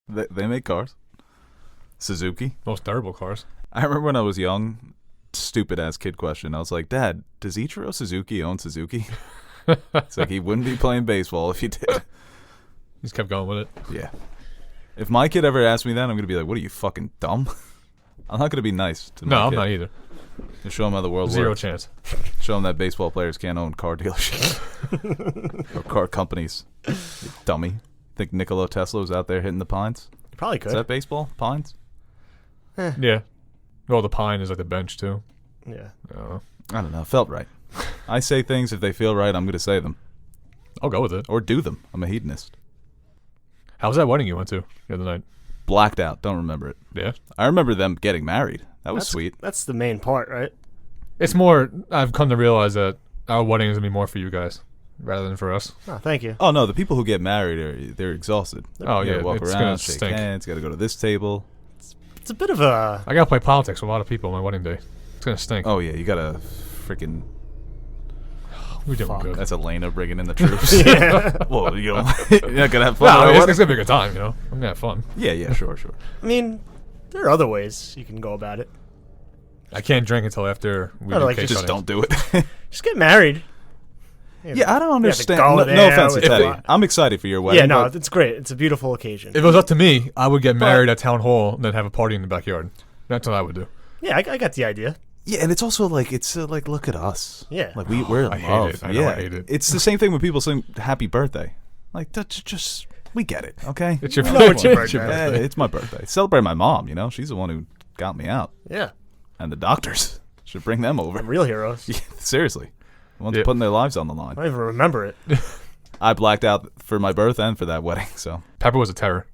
They make cars. Suzuki. Most durable cars. I remember when I was young, stupid ass kid question. I was like, Dad, does Ichiro Suzuki own Suzuki? It's like he wouldn't be playing baseball if he did. He just kept going with it. Yeah. If my kid ever asked me that, I'm going to be like, what are you, fucking dumb? I'm not going to be nice to my kid. I'm not either. You show him how the world Zero works. chance. Show him that baseball players can't own car dealerships. Or car companies. You dummy. Think Nikola Tesla was out there hitting the pines? You probably could. Is that baseball? Pines? Yeah. Well, the pine is like the bench, too. Yeah. I don't know. Felt right. I say things, if they feel right, I'm going to say them. I'll go with it. Or do them. I'm a hedonist. How was that wedding you went to the other night? Blacked out. Don't remember it. Yeah. I remember them getting married. That was sweet. That's the main part, right? It's more, I've come to realize that our wedding is going to be more for you guys rather than for us. Oh, thank you. Oh, no. The people who get married, they're exhausted. Oh, You yeah. gotta walk It's around, going to shake stink. hands, got to go to this table. It's a bit of a... I got to play politics with a lot of people on my wedding day. It's going to stink. Oh, yeah. You got to freaking... We did fuck. good. That's Elena bringing in the troops. Yeah. Well, you're not going to have fun. No, at a it's wedding? going to be a good time, you know? I'm going to have fun. Yeah, sure. I mean, there are other ways you can go about it. I can't drink until after we No, do like, cake Just cutting. don't do it. Just get married. Yeah, I don't understand. go No there offense to with Teddy. the- I'm excited for your wedding. Yeah, no, but it's great. It's a beautiful occasion. If it was up to me, I would get married at town hall and then have a party in the backyard. That's what I would do. Yeah, I got the idea. yeah, and it's also like like look at us. Yeah. like we're in I hate love. it. I know, yeah, I hate it. It's the same thing when people sing "Happy Birthday." Like that's just we get it. Okay, It's your We know it's your It's your birthday. yeah, birthday. it's my birthday. Celebrate my mom. You know, she's the one who got me out, Yeah. and the doctors should bring them over. Real heroes. Yeah, seriously, the ones Yep. putting their lives on the line. I don't even remember it. I blacked out for my birth and for that wedding. So. Pepper was a terror.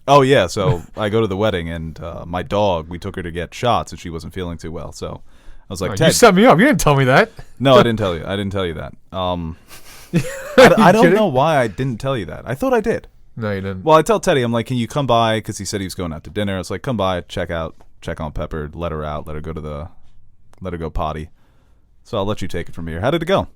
Oh yeah, so I go to the wedding and my dog. We took her to get shots and she wasn't feeling too well. So I was like, Oh, you Ted. set me up. You didn't tell me that. No, I didn't tell you. I didn't tell you that. I don't kidding? know why I didn't tell you that. I thought I did. No, you didn't. Well, I tell Teddy, I'm like, can you come by? Because he said he was going out to dinner. I was like, come by, check on Pepper, let her out, let her go potty. So I'll let you take it from here. How did it go?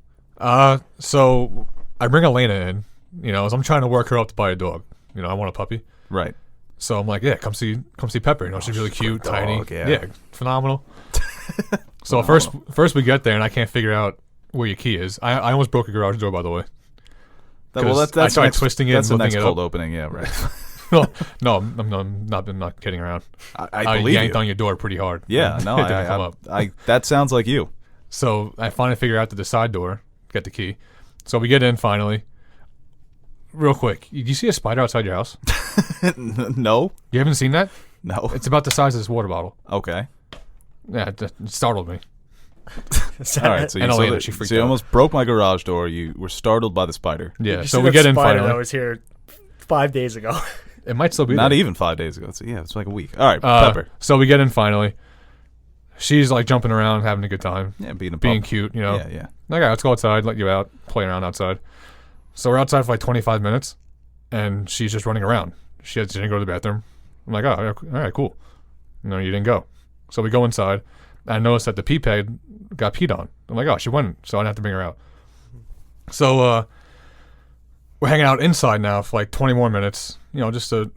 So I bring Elena in, you know, as I'm trying to work her up to buy a dog. You know, I want a puppy. Right. So I'm like, yeah, come see Pepper. You know, she's really cute, tiny. dog, yeah. Phenomenal. So first we get there and I can't figure out where your key is. I almost broke a garage door, by the way. Well, that's I tried next, twisting it That's and the lifting next it cold up. opening. Yeah, right. No, I'm not kidding around. I believe yanked you. on your door pretty hard. Yeah, no, It didn't come up. that sounds like you. So I finally figure out the side door, get the key. So we get in finally. Real quick, do you see a spider outside your house? No. You haven't seen that? No. It's about the size of this water bottle. Okay. Yeah, it startled me. All right. So you, And so Elena, that- she freaked so you out. almost broke my garage door. You were startled by the spider. Yeah, You so see we that get in spider that finally. was here 5 days ago. It might still be Not there. even 5 days ago. So yeah, it's like a week. All right, Pepper. So we get in finally. She's like jumping around, having a good time, Yeah, being a being pup. cute, you know. Yeah, yeah. Like, all right, let's go outside, let you out, play around outside. So we're outside for like 25 minutes, and she's just running around. She didn't go to the bathroom. I'm like, oh, all right, cool. No, you didn't go. So we go inside. I noticed that the pee pad got peed on. I'm like, oh, she went, so I didn't have to bring her out. So we're hanging out inside now for like 20 more minutes, you know, just to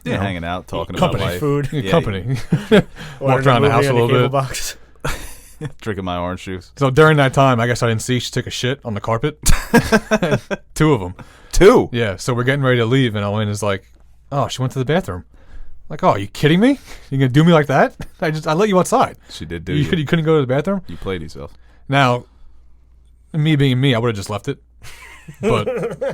Yeah, know, hanging out, talking company, about life. Food. get Yeah, company. Watching around the movie house a on little cable bit. box. drinking my orange juice. So during that time, I guess I didn't see she took a shit on the carpet. 2 of them. 2. Yeah, so we're getting ready to leave, and Elena's like, oh, she went to the bathroom. Like, oh, are you kidding me? You gonna do me like that? I let you outside. She did do You you. couldn't go to the bathroom? You played yourself. Now, me being me, I would have just left it. But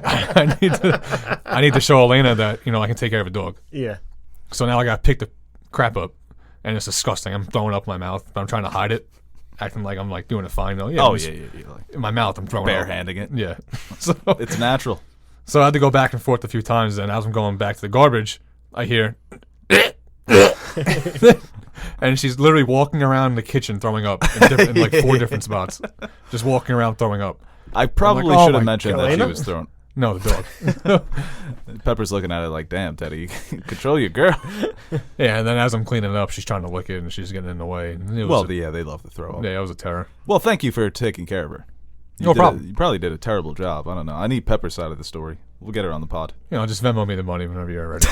I need to show Elena that, you know, I can take care of a dog. Yeah. So now I gotta pick the crap up, and it's disgusting. I'm throwing up in my mouth, but I'm trying to hide it, acting like I'm like doing it fine. No, yeah, Oh it's- yeah. Like In my mouth, I'm throwing up. barehanding it. Yeah. So It's natural. I had to go back and forth a few times, and as I'm going back to the garbage, I hear, and she's literally walking around the kitchen throwing up in like 4 different spots, just walking around throwing up. I probably oh should have my mentioned God. that she Elena? was thrown. No, the dog. Pepper's looking at it like, damn, Teddy, control your girl. Yeah, and then as I'm cleaning it up, she's trying to lick it, and she's getting in the way. And it was Well, a- yeah, they love to throw up. yeah, it was a terror. Well, thank you for taking care of her. No problem. You probably did a terrible job. I don't know. I need Pepper's side of the story. We'll get her on the pod. Just Venmo me the money whenever you're ready.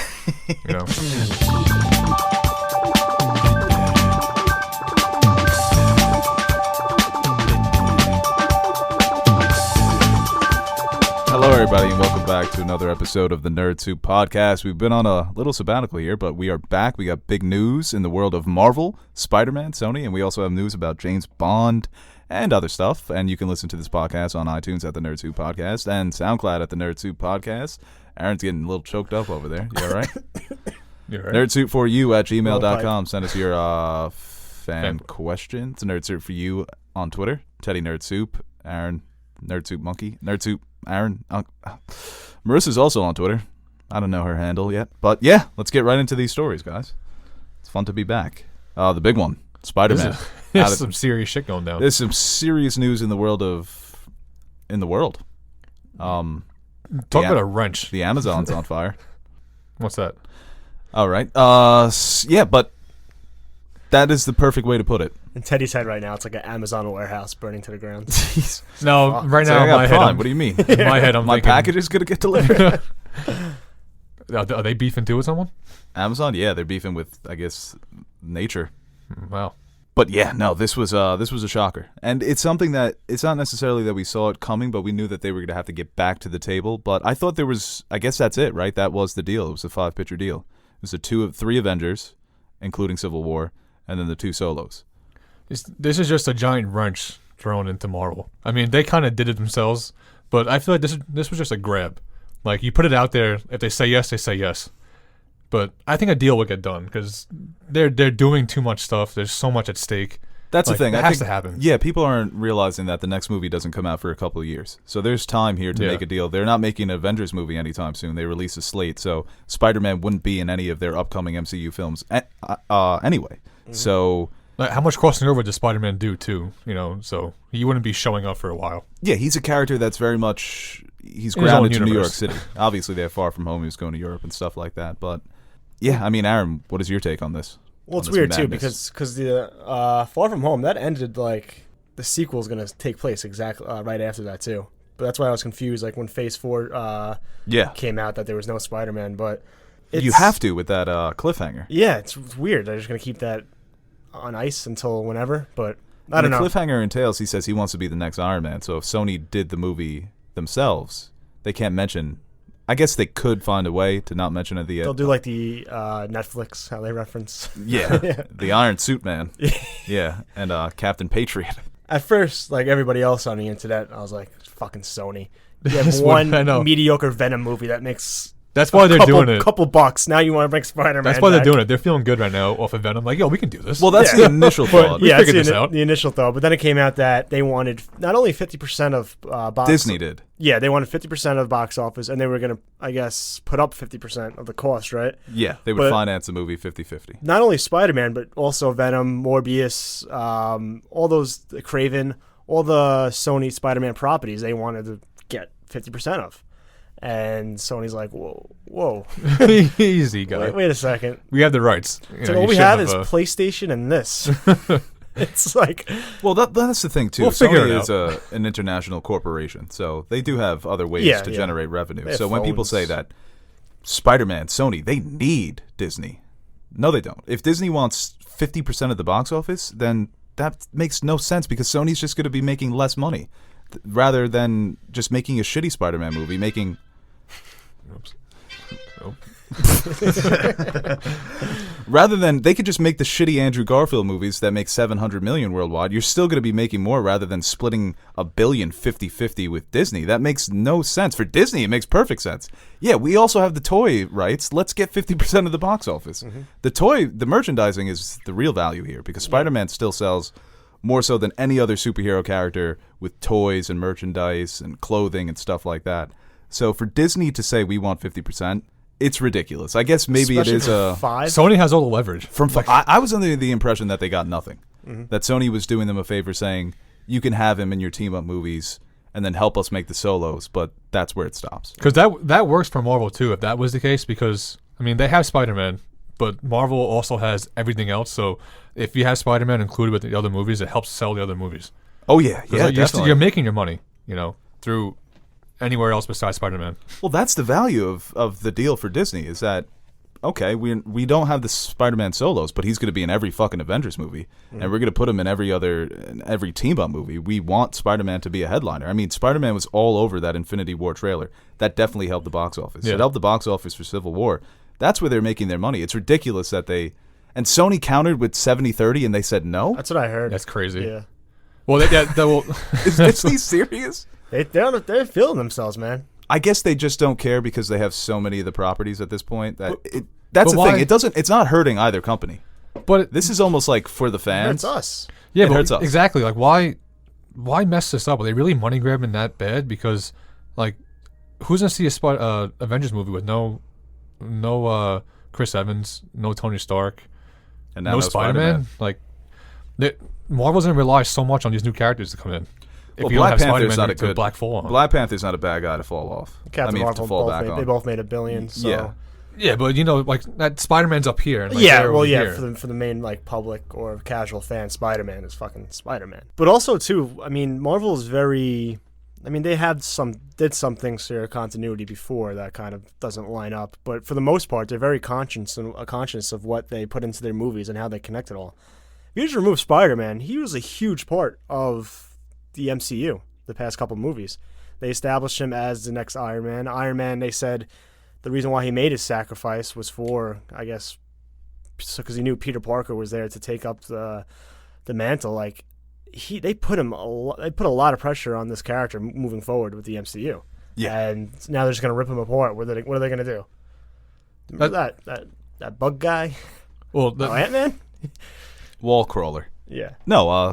Hello, everybody, and welcome back to another episode of the Nerd Soup Podcast. We've been on a little sabbatical here, but we are back. We got big news in the world of Marvel, Spider-Man, Sony, and we also have news about James Bond and other stuff. And you can listen to this podcast on iTunes at the Nerd Soup Podcast and SoundCloud at the Nerd Soup Podcast. Aaron's getting a little choked up over there. You all right? You're right. Nerdsoupforyou@gmail.com. Send us your fan questions. Nerd Soup for You on Twitter. Teddy Nerd Soup. Aaron Nerd Soup Monkey. Nerd Soup Aaron. Marissa's also on Twitter. I don't know her handle yet. But yeah, let's get right into these stories, guys. It's fun to be back. The big one, Spider-Man. There's some serious shit going down. There's some serious news in the world. Talk about a wrench. The Amazon's on fire. What's that? All right. Yeah, but that is the perfect way to put it. In Teddy's head right now, it's like an Amazon warehouse burning to the ground. No, right So now I in got my Prime. head, What do you mean? in my head, I'm My thinking, package is gonna get delivered. Are they beefing too with someone? Amazon, yeah, they're beefing with, I guess, nature. Wow. But yeah, no, this was a shocker, and it's something that it's not necessarily that we saw it coming, but we knew that they were gonna have to get back to the table. But I thought I guess that's it, right? That was the deal. It was a 5-picture deal. It was three Avengers, including Civil War, and then the 2 solos. This is just a giant wrench thrown into Marvel. I mean, they kind of did it themselves, but I feel like this was just a grab. Like, you put it out there. If they say yes, they say yes. But I think a deal would get done because they're doing too much stuff. There's so much at stake. That's the thing. It has to happen. Yeah, people aren't realizing that the next movie doesn't come out for a couple of years. So there's time here to make a deal. They're not making an Avengers movie anytime soon. They release a slate, so Spider-Man wouldn't be in any of their upcoming MCU films anyway. Mm-hmm. So like, how much crossing over does Spider-Man do too? So he wouldn't be showing up for a while. Yeah, he's a character that's very much grounded to New York City. Obviously, they're far from home. He was going to Europe and stuff like that. But yeah, I mean, Aaron, what is your take on this? Well, it's weird too because the Far From Home that ended like the sequel is gonna take place exactly right after that too. But that's why I was confused. Like when Phase 4 came out, that there was no Spider-Man. But you have to with that cliffhanger. Yeah, it's weird. They're just gonna keep that on ice until whenever. But I don't know. The cliffhanger entails he says he wants to be the next Iron Man. So if Sony did the movie themselves, they can't mention. I guess they could find a way to not mention it. They'll do like the Netflix, how they reference. Yeah, the Iron Suit Man. Yeah, and Captain Patriot. At first, like everybody else on the internet, I was like, fucking Sony. You have one mediocre Venom movie that makes... That's why they're doing it. Couple bucks. Now you want to bring Spider-Man That's why they're doing it. They're feeling good right now off of Venom. Like, yo, we can do this. Well, that's the initial thought. Yeah, that's the initial thought. But then it came out that they wanted not only 50% of box... Disney did. Yeah, they wanted 50% of box office, and they were going to, I guess, put up 50% of the cost, right? Yeah, they would finance the movie 50-50. Not only Spider-Man, but also Venom, Morbius, all those, Craven, all the Sony Spider-Man properties they wanted to get 50% of. And Sony's like, whoa. Easy, guy. Wait a second. We have the rights. So all we have is PlayStation and this. It's like... Well, that's the thing, too. We'll figure it out. Sony is an international corporation, so they do have other ways to generate revenue. So when people say that Spider-Man, Sony, they need Disney. No, they don't. If Disney wants 50% of the box office, then that makes no sense because Sony's just going to be making less money. Rather than just making a shitty Spider-Man movie, making... Oops. Oh. Rather than they could just make the shitty Andrew Garfield movies that make $700 million worldwide, you're still going to be making more rather than splitting $1 billion 50-50 with Disney. That makes no sense. For Disney, it makes perfect sense. Yeah, we also have the toy rights. Let's get 50% of the box office. Mm-hmm. The merchandising is the real value here because Spider-Man still sells more so than any other superhero character with toys and merchandise and clothing and stuff like that. So for Disney to say we want 50%, it's ridiculous. I guess maybe especially it is a... Sony has all the leverage. I was under the impression that they got nothing. Mm-hmm. That Sony was doing them a favor saying, you can have him in your team-up movies and then help us make the solos, but that's where it stops. Because that works for Marvel, too, if that was the case, because, I mean, they have Spider-Man, but Marvel also has everything else, so if you have Spider-Man included with the other movies, it helps sell the other movies. Oh, yeah, definitely. You're making your money, through anywhere else besides Spider-Man. Well, that's the value of the deal for Disney is that, okay, we don't have the Spider-Man solos, but he's going to be in every fucking Avengers movie, and we're going to put him in every team-up movie. We want Spider-Man to be a headliner. I mean, Spider-Man was all over that Infinity War trailer. That definitely helped the box office. Yeah. It helped the box office for Civil War. That's where they're making their money. It's ridiculous that they... And Sony countered with 70-30, and they said no? That's what I heard. That's crazy. Yeah. Well, Is Disney serious? They're feeling themselves, man. I guess they just don't care because they have so many of the properties at this point. That's the why? thing. It's not hurting either company. But This is almost like for the fans. It's us. yeah, It but hurts us. exactly. Like, why mess this up? Are they really money grabbing that bad? Because, like, who's gonna see a Avengers movie with no Chris Evans, no Tony Stark, And now no Spider-Man? Like, Marvel's gonna rely so much on these new characters to come in. If Well, you don't Black have Panther's Spider-Man not a to good Black Fall on. Black Panther's not a bad guy to fall off. Captain Marvel to fall back they on. both made $1 billion. So. Yeah. Yeah, but like that Spider-Man's up here. And, like, Yeah, they're well, over yeah, here. for the main like public or casual fan, Spider-Man is fucking Spider-Man. But also too, I mean, Marvel is very. I mean, they did some things to their continuity before that kind of doesn't line up. But for the most part, they're very conscious of what they put into their movies and how they connect it all. If you just remove Spider-Man, he was a huge part of the MCU the past couple movies. They established him as the next Iron Man. Iron Man, they said. The reason why he made his sacrifice was for, I guess, because he knew Peter Parker was there to take up the mantle. Like they put a lot of pressure on this character moving forward with the MCU. Yeah. And now they're just gonna rip him apart. What are they gonna do? Remember that bug guy? Well, Ant-Man? Wall crawler. Yeah. No,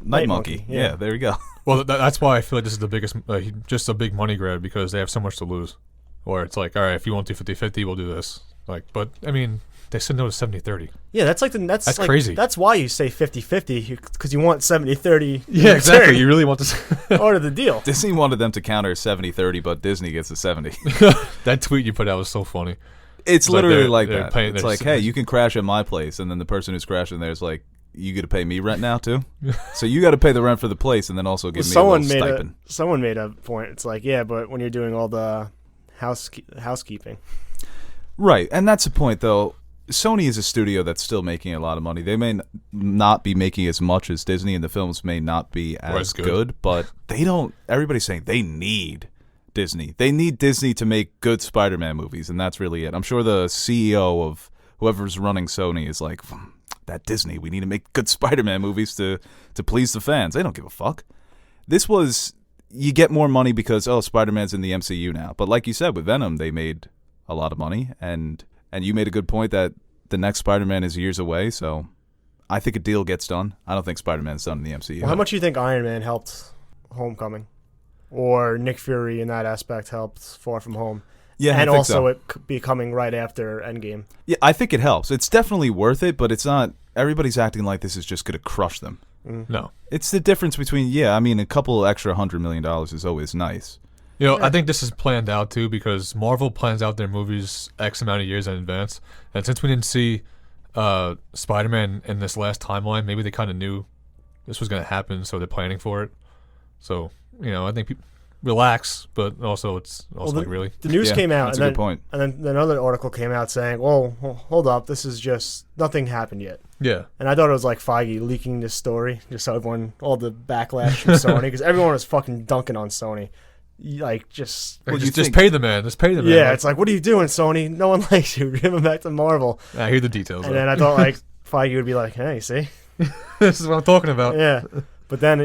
Night Monkey. Yeah. Yeah, there we go. well, that's why I feel like this is the biggest, just a big money grab because they have so much to lose. Or it's like, all right, if you won't do 50-50, we'll do this. Like, but I mean, they said no to 70-30. Yeah, that's like crazy. That's why you say 50-50 because you want 70-30. Yeah, exactly. You really want this? Part of the deal. Disney wanted them to counter 70-30, but Disney gets the 70. That tweet you put out was so funny. It's literally like they're that. paying It's their- like, hey, you can crash at my place, and then the person who's crashing there is like, you got to pay me rent now too. So you got to pay the rent for the place, and then also give me a little stipend. Someone made a point. It's like, yeah, but when you're doing all the housekeeping, right? And that's the point, though. Sony is a studio that's still making a lot of money. They may not be making as much as Disney, and the films may not be as good, but they don't. Everybody's saying they need Disney. They need Disney to make good Spider-Man movies, and that's really it. I'm sure the CEO of whoever's running Sony is like, that Disney, we need to make good Spider-Man movies to please the fans. They don't give a fuck. This was, you get more money because, Spider-Man's in the MCU now. But like you said, with Venom, they made a lot of money, and you made a good point that the next Spider-Man is years away, so I think a deal gets done. I don't think Spider-Man's done in the MCU. Well, how much do you think Iron Man helped Homecoming? Or Nick Fury in that aspect helped Far From Home? Yeah, and I think also so. it be coming right after Endgame. Yeah, I think it helps. It's definitely worth it, but it's not. Everybody's acting like this is just going to crush them. No. It's the difference between, a couple extra $100 million is always nice. I think this is planned out too because Marvel plans out their movies X amount of years in advance. And since we didn't see Spider-Man in this last timeline, maybe they kind of knew this was going to happen, so they're planning for it. So, I think people relax, but also it's also really. The news came out. That's a good point. And then another article came out saying, well, hold up, this is just, nothing happened yet. Yeah. And I thought it was like Feige leaking this story, just so all the backlash from Sony, because everyone was fucking dunking on Sony. Just pay the man. Just pay the man. Yeah, it's like, what are you doing, Sony? No one likes you. Give him back to Marvel. I hear the details. And then I thought Feige would be like, hey, see? This is what I'm talking about. Yeah. But then,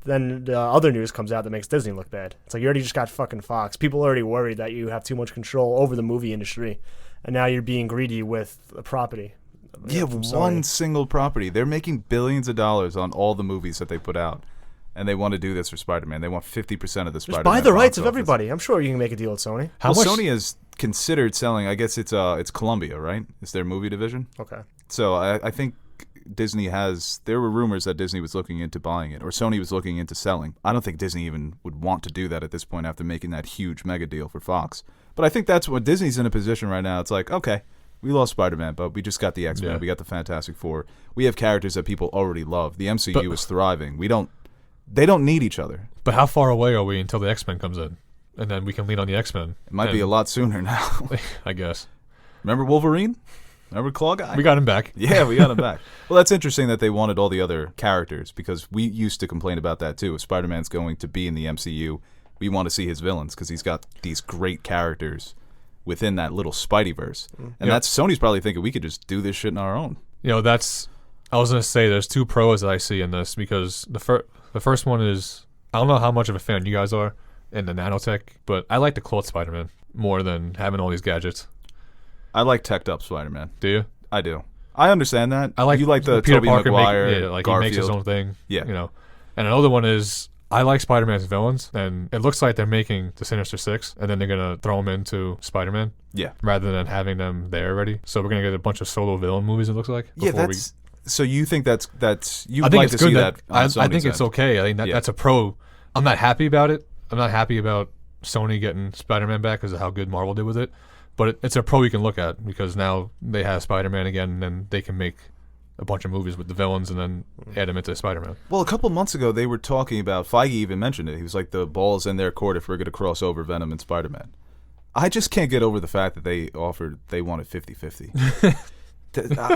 then the other news comes out that makes Disney look bad. It's like you already just got fucking Fox. People are already worried that you have too much control over the movie industry, and now you're being greedy with the property. Yeah, one single property. They're making billions of dollars on all the movies that they put out, and they want to do this for Spider-Man. They want 50% of the Spider-Man. Buy the rights of office. everybody. I'm sure you can make a deal with Sony. Sony has considered selling. I guess it's Columbia, right? It's their movie division. Okay. So I think Disney there were rumors that Disney was looking into buying it, or Sony was looking into selling. I don't think Disney even would want to do that at this point after making that huge mega deal for Fox. But I think that's what Disney's in a position right now. It's like, okay, we lost Spider-Man, but we just got the X-Men. Yeah. We got the Fantastic Four. We have characters that people already love. The MCU is thriving. They don't need each other. But how far away are we until the X-Men comes in? and then we can lean on the X-Men. It might be a lot sooner now. I guess. Remember Wolverine? Remember Claw Guy? We got him back. Yeah, we got him back. Well, that's interesting that they wanted all the other characters, because we used to complain about that too. If Spider-Man's going to be in the MCU, we want to see his villains because he's got these great characters within that little Spideyverse. And that's Sony's probably thinking we could just do this shit on our own. I was going to say there's two pros that I see in this, because the first one is, I don't know how much of a fan you guys are in the nanotech, but I like the cloth Spider-Man more than having all these gadgets. I like teched up Spider-Man. Do you? I do. I understand that. I like you like the Peter Tobey Parker Maguire, like Garfield. he makes his own thing. Yeah. And another one is, I like Spider-Man's villains, and it looks like they're making the Sinister Six, and then they're gonna throw them into Spider-Man. Yeah. Rather than having them there already, so we're gonna get a bunch of solo villain movies. It looks like. So you think that's you I would think like it's to good see that, that? I think it's okay. I think that's a pro. I'm not happy about it. I'm not happy about Sony getting Spider-Man back because of how good Marvel did with it. But it's a pro you can look at, because now they have Spider-Man again, and then they can make a bunch of movies with the villains and then add them into Spider-Man. Well, a couple months ago, they were talking about, Feige even mentioned it. He was like, the ball's in their court if we're going to cross over Venom and Spider-Man. I just can't get over the fact that they wanted 50-50.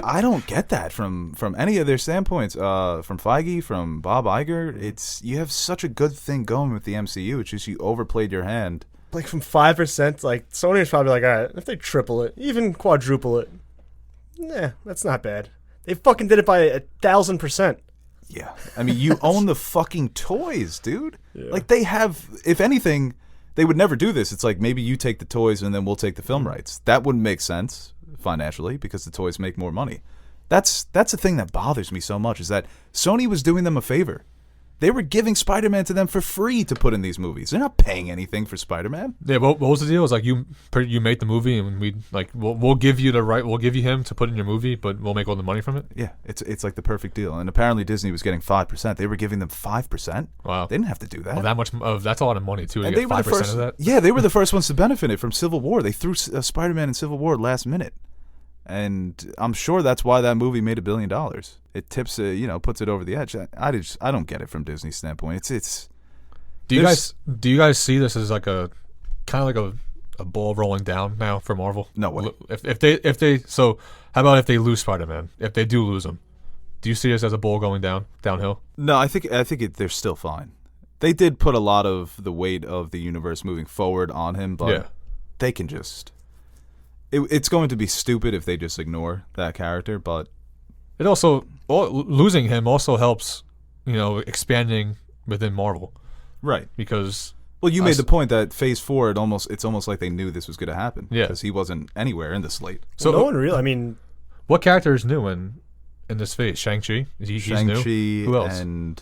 I don't get that from any of their standpoints. From Feige, from Bob Iger, you have such a good thing going with the MCU. It's just you overplayed your hand. Like from 5%, like Sony's probably like, all right, if they triple it, even quadruple it, that's not bad. They fucking did it by 1,000%. Yeah, I mean, you own the fucking toys, dude. Yeah. Like they have, if anything, they would never do this. It's like maybe you take the toys and then we'll take the film rights. That wouldn't make sense financially because the toys make more money. That's the thing that bothers me so much, is that Sony was doing them a favor. They were giving Spider-Man to them for free to put in these movies. They're not paying anything for Spider-Man. Yeah, what was the deal? It's like you made the movie, and we'll give you we'll give you him to put in your movie, but we'll make all the money from it. Yeah, it's like the perfect deal. And apparently Disney was getting 5%. They were giving them 5%. Wow, they didn't have to do that. Well, that much that's a lot of money too. And they were 5% of that. Yeah, they were the first ones to benefit it from Civil War. They threw Spider-Man in Civil War last minute. And I'm sure that's why that movie made $1 billion. It tips it, puts it over the edge. I don't get it from Disney's standpoint. It's. Do you guys see this as like a kind of like a ball rolling down now for Marvel? No way. If they so how about if they lose Spider-Man? If they do lose him, do you see this as a ball going downhill? No, I think they're still fine. They did put a lot of the weight of the universe moving forward on him, but they can just. It's going to be stupid if they just ignore that character, but it also losing him also helps, expanding within Marvel, right? Because you made the point that Phase 4, it's almost like they knew this was going to happen, because he wasn't anywhere in the slate. So no one really. I mean, what character is new in this phase? Shang-Chi? He's new. Who else? And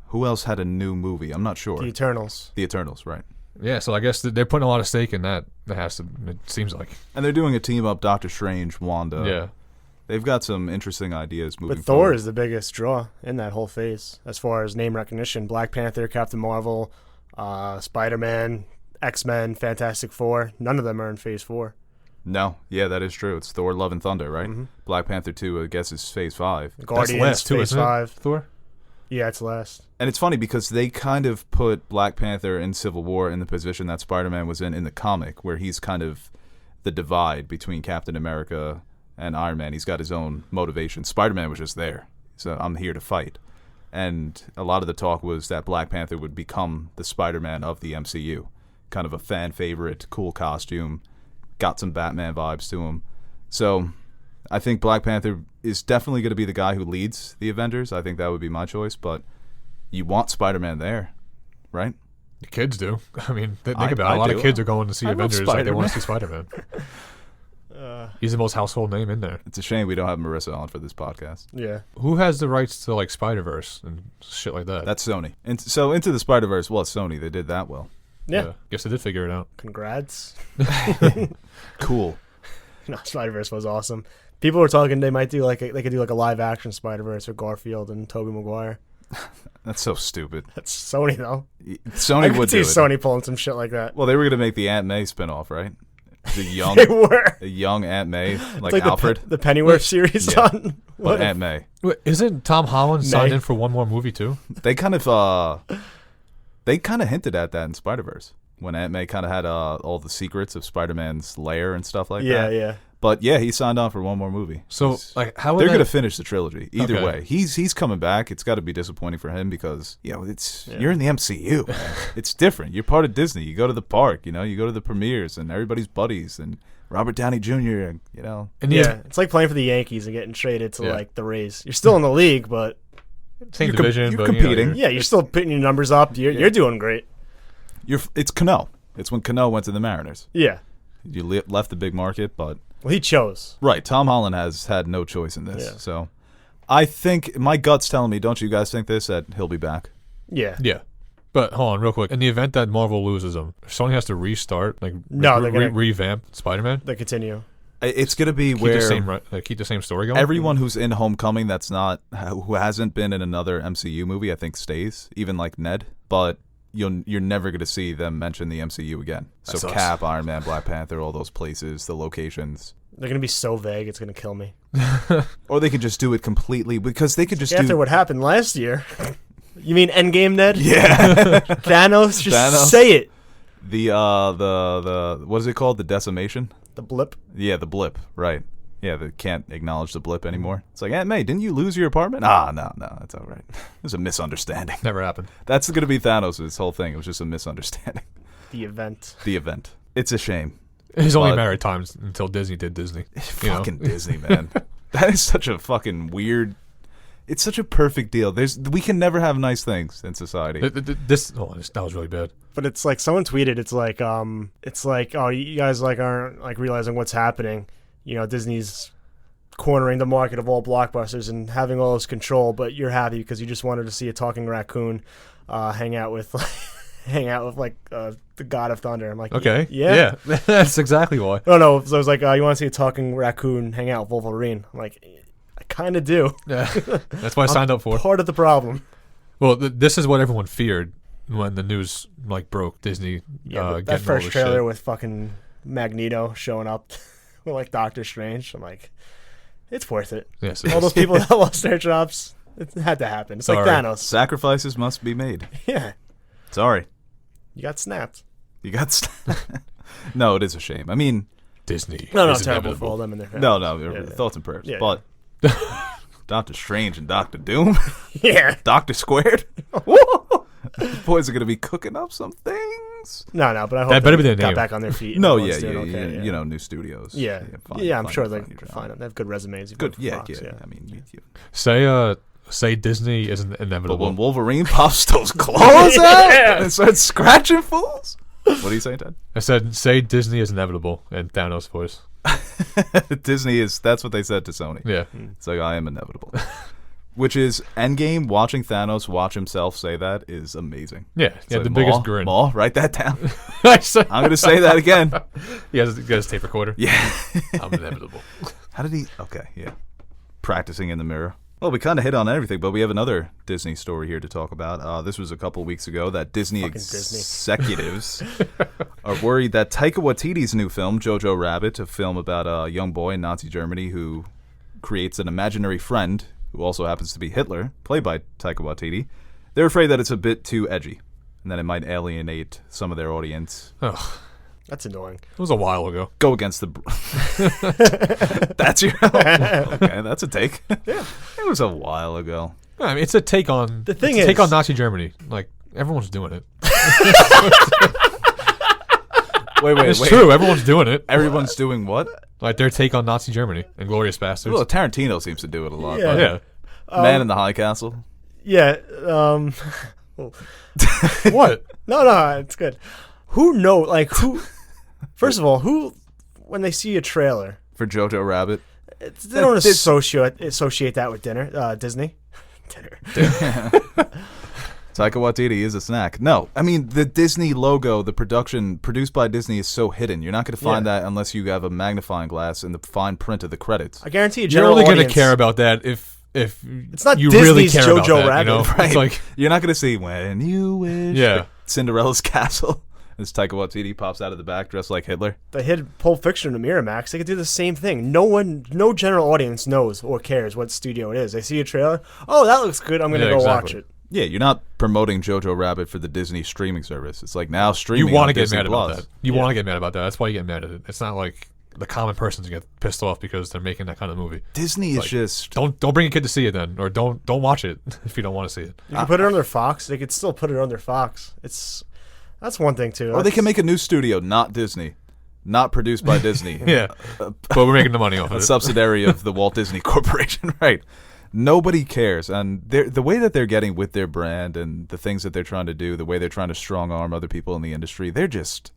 who else had a new movie? I'm not sure. The Eternals. The Eternals, right? Yeah, so I guess they're putting a lot of stake in that. It seems like. And they're doing a team up, Doctor Strange, Wanda. Yeah. They've got some interesting ideas moving But forward. Thor is the biggest draw in that whole phase as far as name recognition. Black Panther, Captain Marvel, Spider-Man, X-Men, Fantastic Four. None of them are in Phase 4. No. Yeah, that is true. It's Thor, Love and Thunder, right? Mm-hmm. Black Panther 2, I guess, is Phase 5. Guardians, last too, Phase 5. Thor? Yeah, it's last. And it's funny because they kind of put Black Panther in Civil War in the position that Spider-Man was in the comic, where he's kind of the divide between Captain America and Iron Man. He's got his own motivation. Spider-Man was just there. So I'm here to fight. And a lot of the talk was that Black Panther would become the Spider-Man of the MCU. Kind of a fan favorite, cool costume, got some Batman vibes to him. So I think Black Panther is definitely going to be the guy who leads the Avengers. I think that would be my choice, but you want Spider-Man there, right? The kids do. I mean, think about it. A lot of kids are going to see Avengers. Like they want to see Spider-Man. He's the most household name in there. It's a shame we don't have Marissa on for this podcast. Yeah. Who has the rights to like Spider-Verse and shit like that? That's Sony. And so Into the Spider-Verse, well, it's Sony. They did that well. Yeah. Guess they did figure it out. Congrats. Cool. No, Spider-Verse was awesome. People were talking they might do they could do like a live action Spider-Verse with Garfield and Tobey Maguire. That's so stupid. That's Sony though. Sony would do it. Sony pulling some shit like that. Well, they were gonna make the Aunt May spinoff, right? The young, they were. The young Aunt May, like Alfred. the Pennyworth series on. But Aunt May. Wait, isn't Tom Holland signed in for one more movie too? They kind of They kind of hinted at that in Spider-Verse when Aunt May kind of had all the secrets of Spider-Man's lair and stuff like that. Yeah. But yeah, he signed on for one more movie. So like, how they're going to finish the trilogy either Okay. way. He's coming back. It's got to be disappointing for him because you're in the MCU. It's different. You're part of Disney. You go to the park. You go to the premieres and everybody's buddies and Robert Downey Jr. And it's like playing for the Yankees and getting traded to like the Rays. You're still in the league, but same division, you're but competing. you're still putting your numbers up. You're doing great. It's Cano. It's when Cano went to the Mariners. Yeah. You left the big market, but Well, he chose. right. Tom Holland has had no choice in this. Yeah. So I think my gut's telling me, don't you guys think this, that he'll be back? Yeah. Yeah. But hold on, real quick. In the event that Marvel loses him, Sony has to restart, like No, they're gonna- revamp Spider-Man. They continue. It's going to be Keep where keep the same story going. everyone who's in Homecoming who hasn't been in another MCU movie, I think stays, even like Ned. But you're never going to see them mention the MCU again. So That sucks. Cap, Iron Man, Black Panther, all those places, the locations. They're going to be so vague, it's going to kill me. Or they could just do it completely because they could just After do... what happened last year. You mean Endgame, Ned? Yeah. Thanos? Just Thanos. say it. The what is it called? The decimation? The blip. Yeah, the blip, right. Yeah, they can't acknowledge the blip anymore. It's like, Aunt May, didn't you lose your apartment? No, that's all right. It was a misunderstanding. Never happened. That's going to be Thanos' whole thing. It was just a misunderstanding. The event. The event. It's a shame. He's only But- married times until Disney did Disney. Fucking Disney, man. That is such a fucking weird... It's such a perfect deal. We can never have nice things in society. That was really bad. But it's like someone tweeted, it's like, oh, you guys like aren't like realizing what's happening. Disney's cornering the market of all blockbusters and having all this control, but you're happy because you just wanted to see a talking raccoon hang out with the God of Thunder. I'm like, Okay. yeah. That's exactly why. No. So I was like, you want to see a talking raccoon hang out with Wolverine? I'm like, I kind of do. Yeah. That's what I signed up for. Part of the problem. Well, this is what everyone feared when the news But broke. Disney that getting all first this trailer shit. with fucking Magneto showing up with like Doctor Strange, I'm like, it's worth it. Yes, All those people that lost their jobs, it had to happen. It's like Sorry. Thanos. Sacrifices must be made. Yeah, Sorry. you got snapped. You got... No, it is a shame. I mean... Disney. No, is terrible inevitable. for all them and their family. No, Yeah. thoughts and prayers. Yeah, But Doctor Strange and Doctor Doom, Yeah. Doctor Squared, these boys are gonna be cooking up some things. No, but I hope That better be they their got name. back on their feet. No, Everyone's yeah, doing okay, you know, new studios. Yeah, I'm sure they're fine. They have good resumes. You've Good, worked for yeah, Fox, yeah. I mean, Say Disney isn't but inevitable. when Wolverine pops those claws out and starts scratching fools, what are you saying, Ted? I said, say Disney is inevitable in Thanos' voice. Disney is. That's what they said to Sony. Yeah. It's like, I am inevitable. Which is Endgame. Watching Thanos watch himself say that is amazing. Yeah. It's Yeah. like, The biggest Maul, grin. Maul, write that down. I said- I'm gonna say that again. he has his tape recorder. Yeah. I'm inevitable. How did he? Okay, yeah. Practicing in the mirror. Well, we kind of hit on everything, but we have another Disney story here to talk about. This was a couple weeks ago that Disney Fucking Disney. executives are worried that Taika Waititi's new film, JoJo Rabbit, a film about a young boy in Nazi Germany who creates an imaginary friend who also happens to be Hitler, played by Taika Waititi, they're afraid that it's a bit too edgy and that it might alienate some of their audience. Ugh. That's annoying. It was a while ago. Go against the... That's your... Okay, that's a take. Yeah. It was a while ago. I mean, it's a take on The thing it's a take is- on Nazi Germany. Like everyone's doing it. Wait. It's true. Everyone's doing it. Everyone's doing what? Like their take on Nazi Germany and Glorious Bastards. Well, Tarantino seems to do it a lot. Yeah. but yeah. Man in the High Castle. Yeah. What? No, it's good. Who know? Like who? First of all, who? When they see a trailer, For Jojo Rabbit. they don't associate that with Disney. Dinner. Taika Waititi is a snack. No, I mean, the Disney logo, the production produced by Disney is so hidden. You're not going to find that unless you have a magnifying glass in the fine print of the credits. I guarantee you, You're general only going to audience- care about that if It's not you Disney's really care about JoJo that, Rabbit. you know? Right. It's like You're not going to see When You Wish. Yeah. Cinderella's Castle. As Taika Waititi pops out of the back dressed like Hitler. They hid Pulp Fiction to Miramax. They could do the same thing. No general audience knows or cares what studio it is. They see a trailer. Oh, that looks good. I'm going to Yeah, go exactly. watch it. Yeah, you're not promoting JoJo Rabbit for the Disney streaming service. It's like now streaming. You want to on get Disney mad Plus. about that. You want to get mad about that. That's why you get mad at it. It's not like the common person's get pissed off because they're making that kind of movie. Disney is just don't bring a kid to see it then, or don't watch it if you don't want to see it. You can put it on their Fox. They could still put it on their Fox. That's one thing too. Or they can make a new studio, not Disney, not produced by Disney. Yeah, but we're making the money off of a it. subsidiary of the Walt Disney Corporation, right? Nobody cares, and the way that they're getting with their brand and the things that they're trying to do, the way they're trying to strong arm other people in the industry, they're just.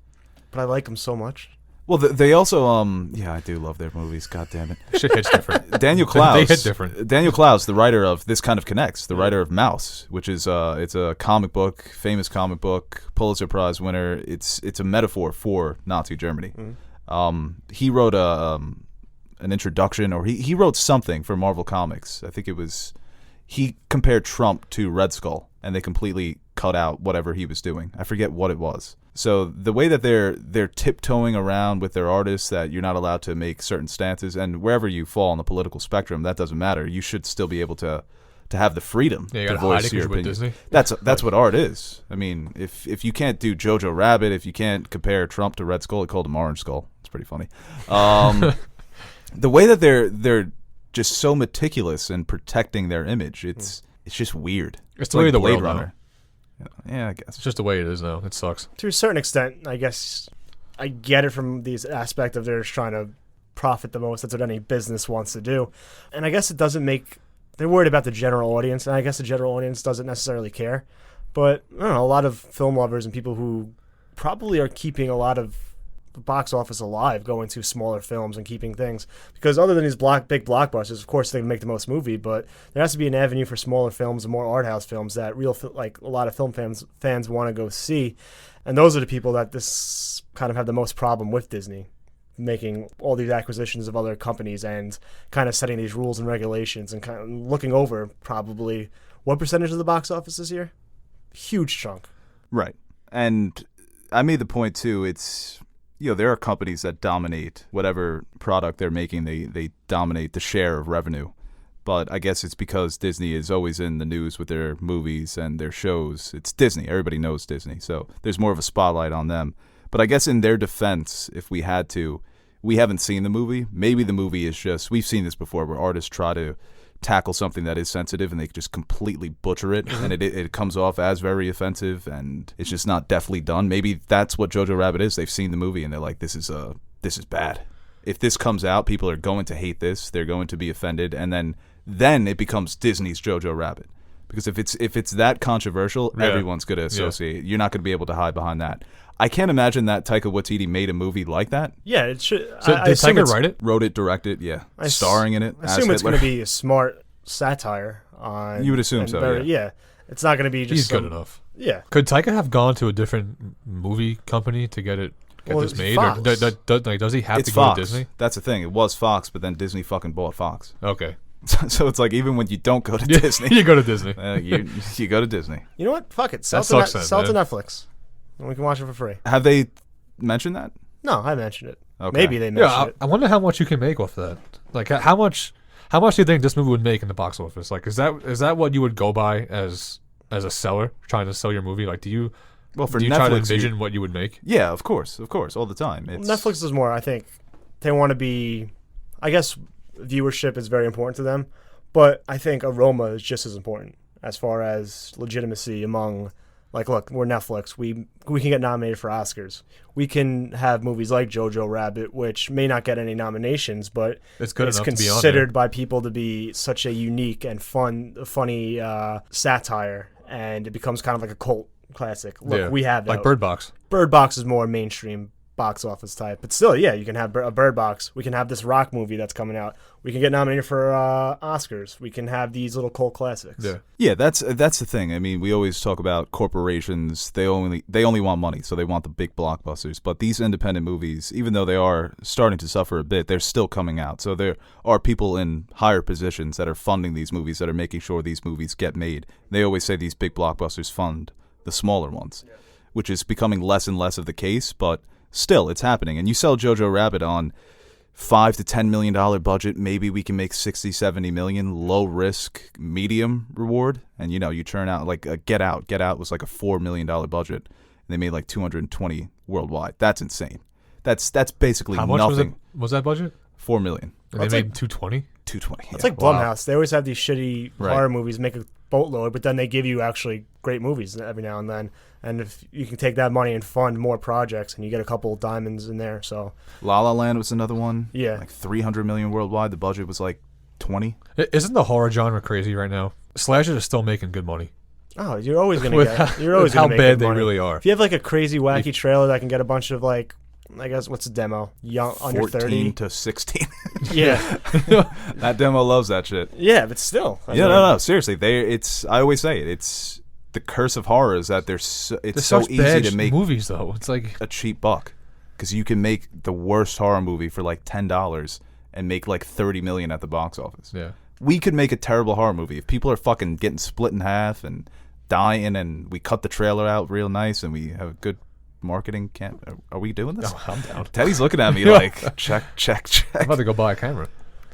But I like them so much. Well, they also yeah, I do love their movies. God damn it, Shit hits different. Daniel Clowes, they hit different. Daniel Clowes, the writer of This Kind of Connects, the writer of Mouse, which is it's a comic book, famous comic book, Pulitzer Prize winner. It's a metaphor for Nazi Germany. He wrote an introduction, or he wrote something for Marvel Comics. I think it was he compared Trump to Red Skull, and they completely cut out whatever he was doing. I forget what it was. So the way that they're tiptoeing around with their artists, that you're not allowed to make certain stances, and wherever you fall on the political spectrum, that doesn't matter. You should still be able to have the freedom to voice your opinion. Disney. That's what art is. I mean, if you can't do JoJo Rabbit, if you can't compare Trump to Red Skull, he called him Orange Skull. It's pretty funny. The way that they're just so meticulous in protecting their image, it's just weird. It's the way of the Blade world Runner. Yeah, I guess It's just the way it is now. It sucks. To a certain extent, I guess I get it from these aspect of they're just trying to profit the most. That's what any business wants to do. And I guess it doesn't make... They're worried about the general audience, and I guess the general audience doesn't necessarily care. But, I don't know, a lot of film lovers and people who probably are keeping a lot of the box office alive going to smaller films and keeping things. Because other than these big blockbusters, of course they make the most movie, but there has to be an avenue for smaller films and more art house films that like a lot of film fans want to go see. And those are the people that this kind of have the most problem with Disney, making all these acquisitions of other companies and kind of setting these rules and regulations and kind of looking over probably what percentage of the box office this year? Huge chunk. Right. And I made the point too, it's... there are companies that dominate whatever product they're making. They dominate the share of revenue. But I guess it's because Disney is always in the news with their movies and their shows. It's Disney. Everybody knows Disney. So there's more of a spotlight on them. But I guess in their defense, if we had to, we haven't seen the movie. Maybe the movie is just, we've seen this before where artists try to tackle something that is sensitive and they just completely butcher it, and it comes off as very offensive, and it's just not deftly done. Maybe that's what JoJo Rabbit is. They've seen the movie and they're like, this is bad. If this comes out, people are going to hate this. They're going to be offended, and then it becomes Disney's JoJo Rabbit. Because if it's that controversial, everyone's going to associate. You're not going to be able to hide behind that. I can't imagine that Taika Waititi made a movie like that. Yeah, it should. So did Taika write it? Wrote it, directed, starring in it. I assume it's going to be a smart satire on. You would assume so. Yeah, it's not going to be just. He's good enough. Yeah. Could Taika have gone to a different movie company to get this made, Fox. or does he have It's to Fox. go to Disney? That's the thing. It was Fox, but then Disney fucking bought Fox. Okay. So it's like even when you don't go to Disney, you go to Disney. You go to Disney. You know what? Fuck it. Sell That it sucks, to Netflix, and we can watch it for free. Have they mentioned that? No, I mentioned it. Okay. Maybe they mentioned it. I wonder how much you can make off that. Like how much do you think this movie would make in the box office? Like is that what you would go by as a seller trying to sell your movie? Like do you Netflix, try to envision what you would make? Yeah, of course, all the time. Netflix is more. I think they want to be. I guess viewership is very important to them, but I think aroma is just as important as far as legitimacy among. Like, look, we're Netflix. We can get nominated for Oscars. We can have movies like JoJo Rabbit, which may not get any nominations, but it's good enough considered to be on by people to be such a unique and funny satire, and it becomes kind of like a cult classic. Look, we have that. Like Bird Box. Bird Box is more mainstream box office type, but still, yeah, you can have a Bird Box. We can have this rock movie that's coming out. We can get nominated for Oscars. We can have these little cult classics. Yeah, that's the thing. I mean, we always talk about corporations. They only want money, so they want the big blockbusters. But these independent movies, even though they are starting to suffer a bit, they're still coming out. So there are people in higher positions that are funding these movies, that are making sure these movies get made. They always say these big blockbusters fund the smaller ones, which is becoming less and less of the case, but still, it's happening. And you sell JoJo Rabbit on $5 to $10 million budget, maybe we can make 60, 70 million. Low risk, medium reward, and you churn out like a Get Out. Get Out was like a $4 million budget, and they made like 220 worldwide. That's insane. That's basically how much nothing. Was that budget? $4 million. And they made 220. 220. It's like Blumhouse. They always have these shitty horror movies, make a boatload, but then they give you actually great movies every now and then. And if you can take that money and fund more projects, and you get a couple diamonds in there, so La La Land was another one. Yeah, like 300 million worldwide. The budget was like 20. Isn't the horror genre crazy right now? Slashers are still making good money. Oh, you're always gonna get. You're always gonna how make bad good money. they really are. If you have like a crazy wacky trailer that can get a bunch of like, I guess what's the demo? Young under 30, 14 to 16. Yeah, that demo loves that shit. Yeah, but still. No. Seriously, I always say it. It's the curse of horror is that they're so easy to make movies though. It's like a cheap buck because you can make the worst horror movie for like $10 and make like 30 million at the box office. Yeah, we could make a terrible horror movie if people are fucking getting split in half and dying, and we cut the trailer out real nice and we have a good marketing Are we doing this? Oh, I'm down. Teddy's looking at me like check. I'm about to go buy a camera.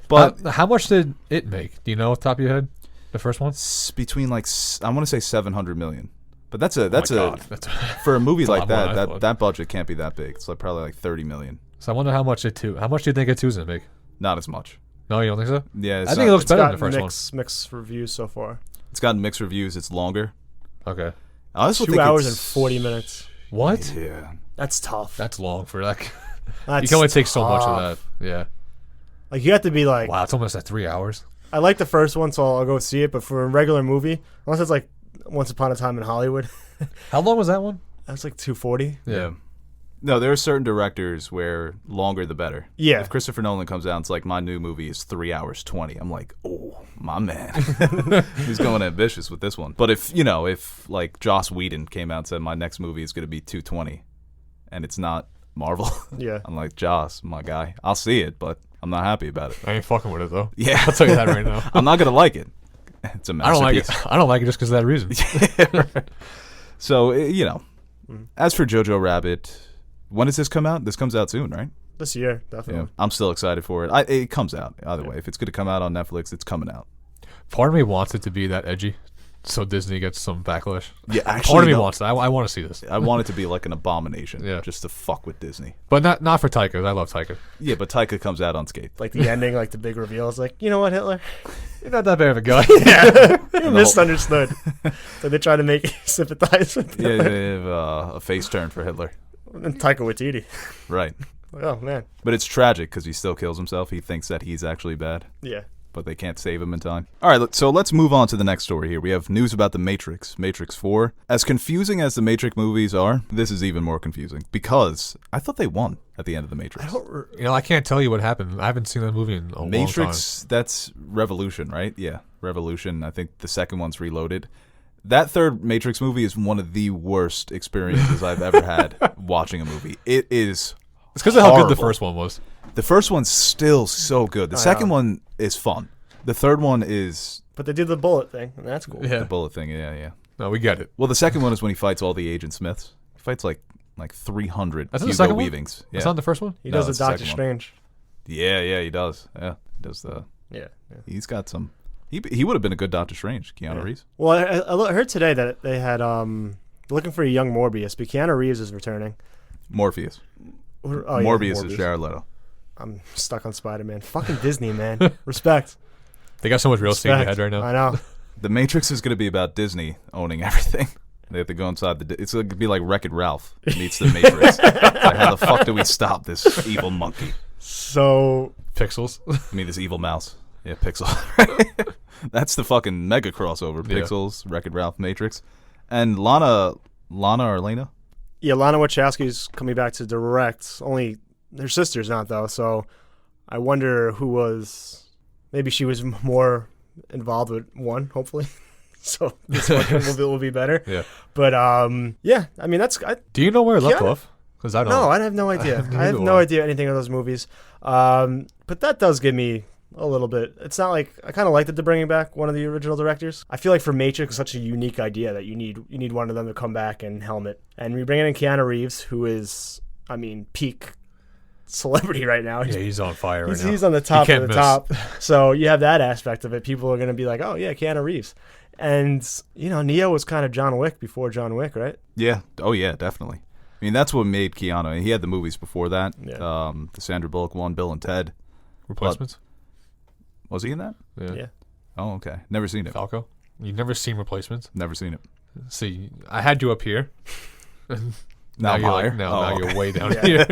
But how much did it make? Do you know off the top of your head? The first one? It's between like I want to say 700 million. But that's for a movie like that budget can't be that big. It's like probably like 30 million. So I wonder how much do you think it 2's gonna make? Not as much. No, you don't think so? Yeah, I think it looks better than the first one. Mixed reviews so far. It's gotten mixed reviews. It's longer. Okay. I also 2 think hours and 40 minutes. What? Yeah. That's tough. That's long for like. That's you can only take so much tough. of that. Yeah. Like you have to be like. Wow, it's almost at 3 hours. I like the first one, so I'll go see it. But for a regular movie, unless it's like Once Upon a Time in Hollywood. How long was that one? That's like 240. Yeah. No, there are certain directors where longer the better. Yeah. If Christopher Nolan comes out and it's like, my new movie is 3 hours 20, I'm like, oh, my man. He's going ambitious with this one. But if like Joss Whedon came out and said, my next movie is going to be 220 and it's not Marvel, yeah, I'm like, Joss, my guy, I'll see it, but I'm not happy about it. I ain't fucking with it though. Yeah. I'll tell you that right now. I'm not going to like it. It's a masterpiece. I don't like it just because of that reason. Yeah, right. So, as for JoJo Rabbit, when does this come out? This comes out soon, right? This year, definitely. Yeah, I'm still excited for it. It comes out either way. If it's going to come out on Netflix, it's coming out. Part of me wants it to be that edgy, so Disney gets some backlash. Yeah, actually, part of me wants that. I want to see this. I want it to be like an abomination, yeah, just to fuck with Disney. But not for Taika. I love Taika. Yeah, but Taika comes out unscathed. Like the ending, like the big reveal is like, you know what, Hitler? You're not that bad of a guy. Yeah, you're misunderstood. So they try to make you sympathize with Hitler. Yeah, they have a face turn for Hitler. And Taika Waititi. Right. Oh, man. But it's tragic because he still kills himself. He thinks that he's actually bad. Yeah. But they can't save him in time. All right, so let's move on to the next story here. We have news about The Matrix, Matrix 4. As confusing as the Matrix movies are, this is even more confusing because I thought they won at the end of The Matrix. I can't tell you what happened. I haven't seen that movie in a long time. Matrix, that's Revolution, right? Yeah, Revolution. I think the second one's Reloaded. That third Matrix movie is one of the worst experiences I've ever had watching a movie. It is It's because of how good the first one was. The first one's still so good. The second one is fun. The third one is... But they did the bullet thing, and that's cool. Yeah. The bullet thing, yeah. No, we get it. Well, the second one is when he fights all the Agent Smiths. He fights like 300 That's Hugo the second Weavings. One? Yeah. That's not the first one? He does the Doctor Strange. Yeah, he does. Yeah, he does the... Yeah. He's got some... He would have been a good Doctor Strange, Keanu Reeves. Well, I heard today that they had looking for a young Morbius, but Keanu Reeves is returning. Morpheus. Morbius is Jared Leto. I'm stuck on Spider-Man. Fucking Disney, man. Respect. They got so much real estate in their head right now. I know. The Matrix is going to be about Disney owning everything. They have to go inside it's going to be like Wreck-It Ralph meets the Matrix. Like, how the fuck do we stop this evil monkey? So Pixels. I mean, this evil mouse. Yeah, Pixel. That's the fucking mega crossover. Pixels, Wreck-It Ralph, Matrix, and Lana or Lena. Yeah, Lana Wachowski's coming back to direct. Only her sister's not though. So I wonder who was. Maybe she was more involved with one. Hopefully, so this one will be better. Yeah. But yeah. I mean, that's. Do you know where it left off? Because I don't. No, I have no idea. I have no idea anything of those movies. But that does give me a little bit. It's not like I kind of like that they're bringing back one of the original directors. I feel like for Matrix, it's such a unique idea that you need one of them to come back and helm it. And we bring in Keanu Reeves, who is, I mean, peak celebrity right now. Yeah, he's on fire right now. He's on the top of the top. So you have that aspect of it. People are going to be like, oh, yeah, Keanu Reeves. And, Neo was kind of John Wick before John Wick, right? Yeah. Oh, yeah, definitely. I mean, that's what made Keanu. He had the movies before that. Yeah. The Sandra Bullock one, Bill and Ted. Replacements? Was he in that? Yeah. Oh, okay. Never seen it. Falco? You've never seen Replacements? Never seen it. See, I had you up here. Now you're higher. Now you're way down here.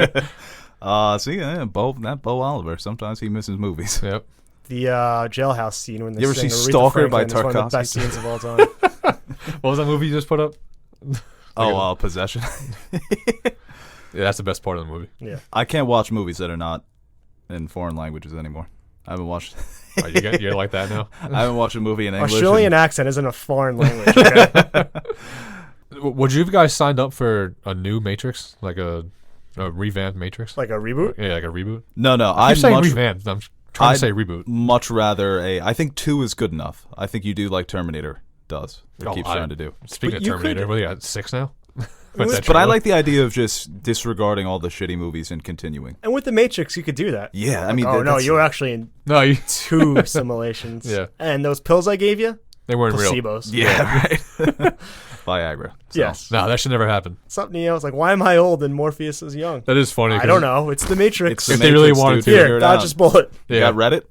Bo Oliver. Sometimes he misses movies. Yep. The jailhouse scene when they You ever sing see Aretha Stalker by Franklin is one of the Tarkovsky? best scenes of all time. What was that movie you just put up? Possession. Yeah, that's the best part of the movie. Yeah. I can't watch movies that are not in foreign languages anymore. I haven't watched. Oh, you're like that now? I haven't watched a movie in English. Australian accent isn't a foreign language. Okay? Would you guys signed up for a new Matrix, like a revamped Matrix? Like a reboot? Yeah, like a reboot. No. I'm saying revamped. I'm trying to say reboot. Much rather I think 2 is good enough. I think you do like Terminator does. It keeps trying to do. Speaking of Terminator, what are you at 6 now? But I like the idea of just disregarding all the shitty movies and continuing. And with the Matrix, you could do that. Yeah, I mean. You're actually in 2 simulations. Yeah. And those pills I gave you? They weren't placebos. Real. Yeah, right. Viagra. So. Yes. No, that should never happen. What's up, Neo? It's like, why am I old and Morpheus is young? That is funny. I don't know. It's the Matrix. If they really wanted to. Here, dodge this bullet. You got Reddit?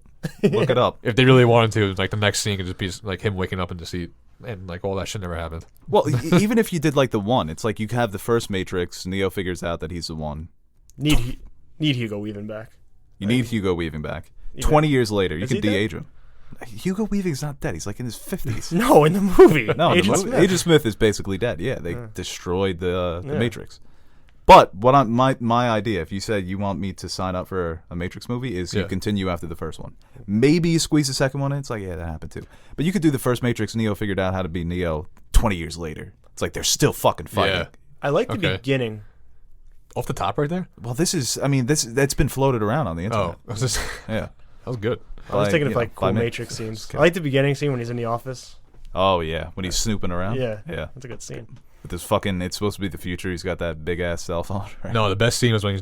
Look it up. If they really wanted to, like the next scene could just be like him waking up in the seat, and like all that shit never happened. Well, even if you did like the one, it's like you have the first Matrix. Neo figures out that he's the one. Need Hugo Weaving back. You need Hugo Weaving back. 20 years later, you can de-age him. Hugo Weaving's not dead. He's like in his 50s. No, in the movie. No, Agent Smith is basically dead. Yeah, they destroyed the Matrix. But my idea, if you said you want me to sign up for a Matrix movie, is you continue after the first one. Maybe you squeeze the second one in. It's like, yeah, that happened too. But you could do the first Matrix. Neo figured out how to be Neo 20 years later. It's like they're still fucking fighting. Yeah. I like the beginning. Off the top right there? Well, that's been floated around on the internet. Oh, yeah. That was good. I was thinking of like cool Matrix scenes. I like the beginning scene when he's in the office. Oh, yeah. When he's snooping around. Yeah. Yeah. That's a good scene. With this fucking, it's supposed to be the future. He's got that big ass cell phone. Right? No, the best scene was when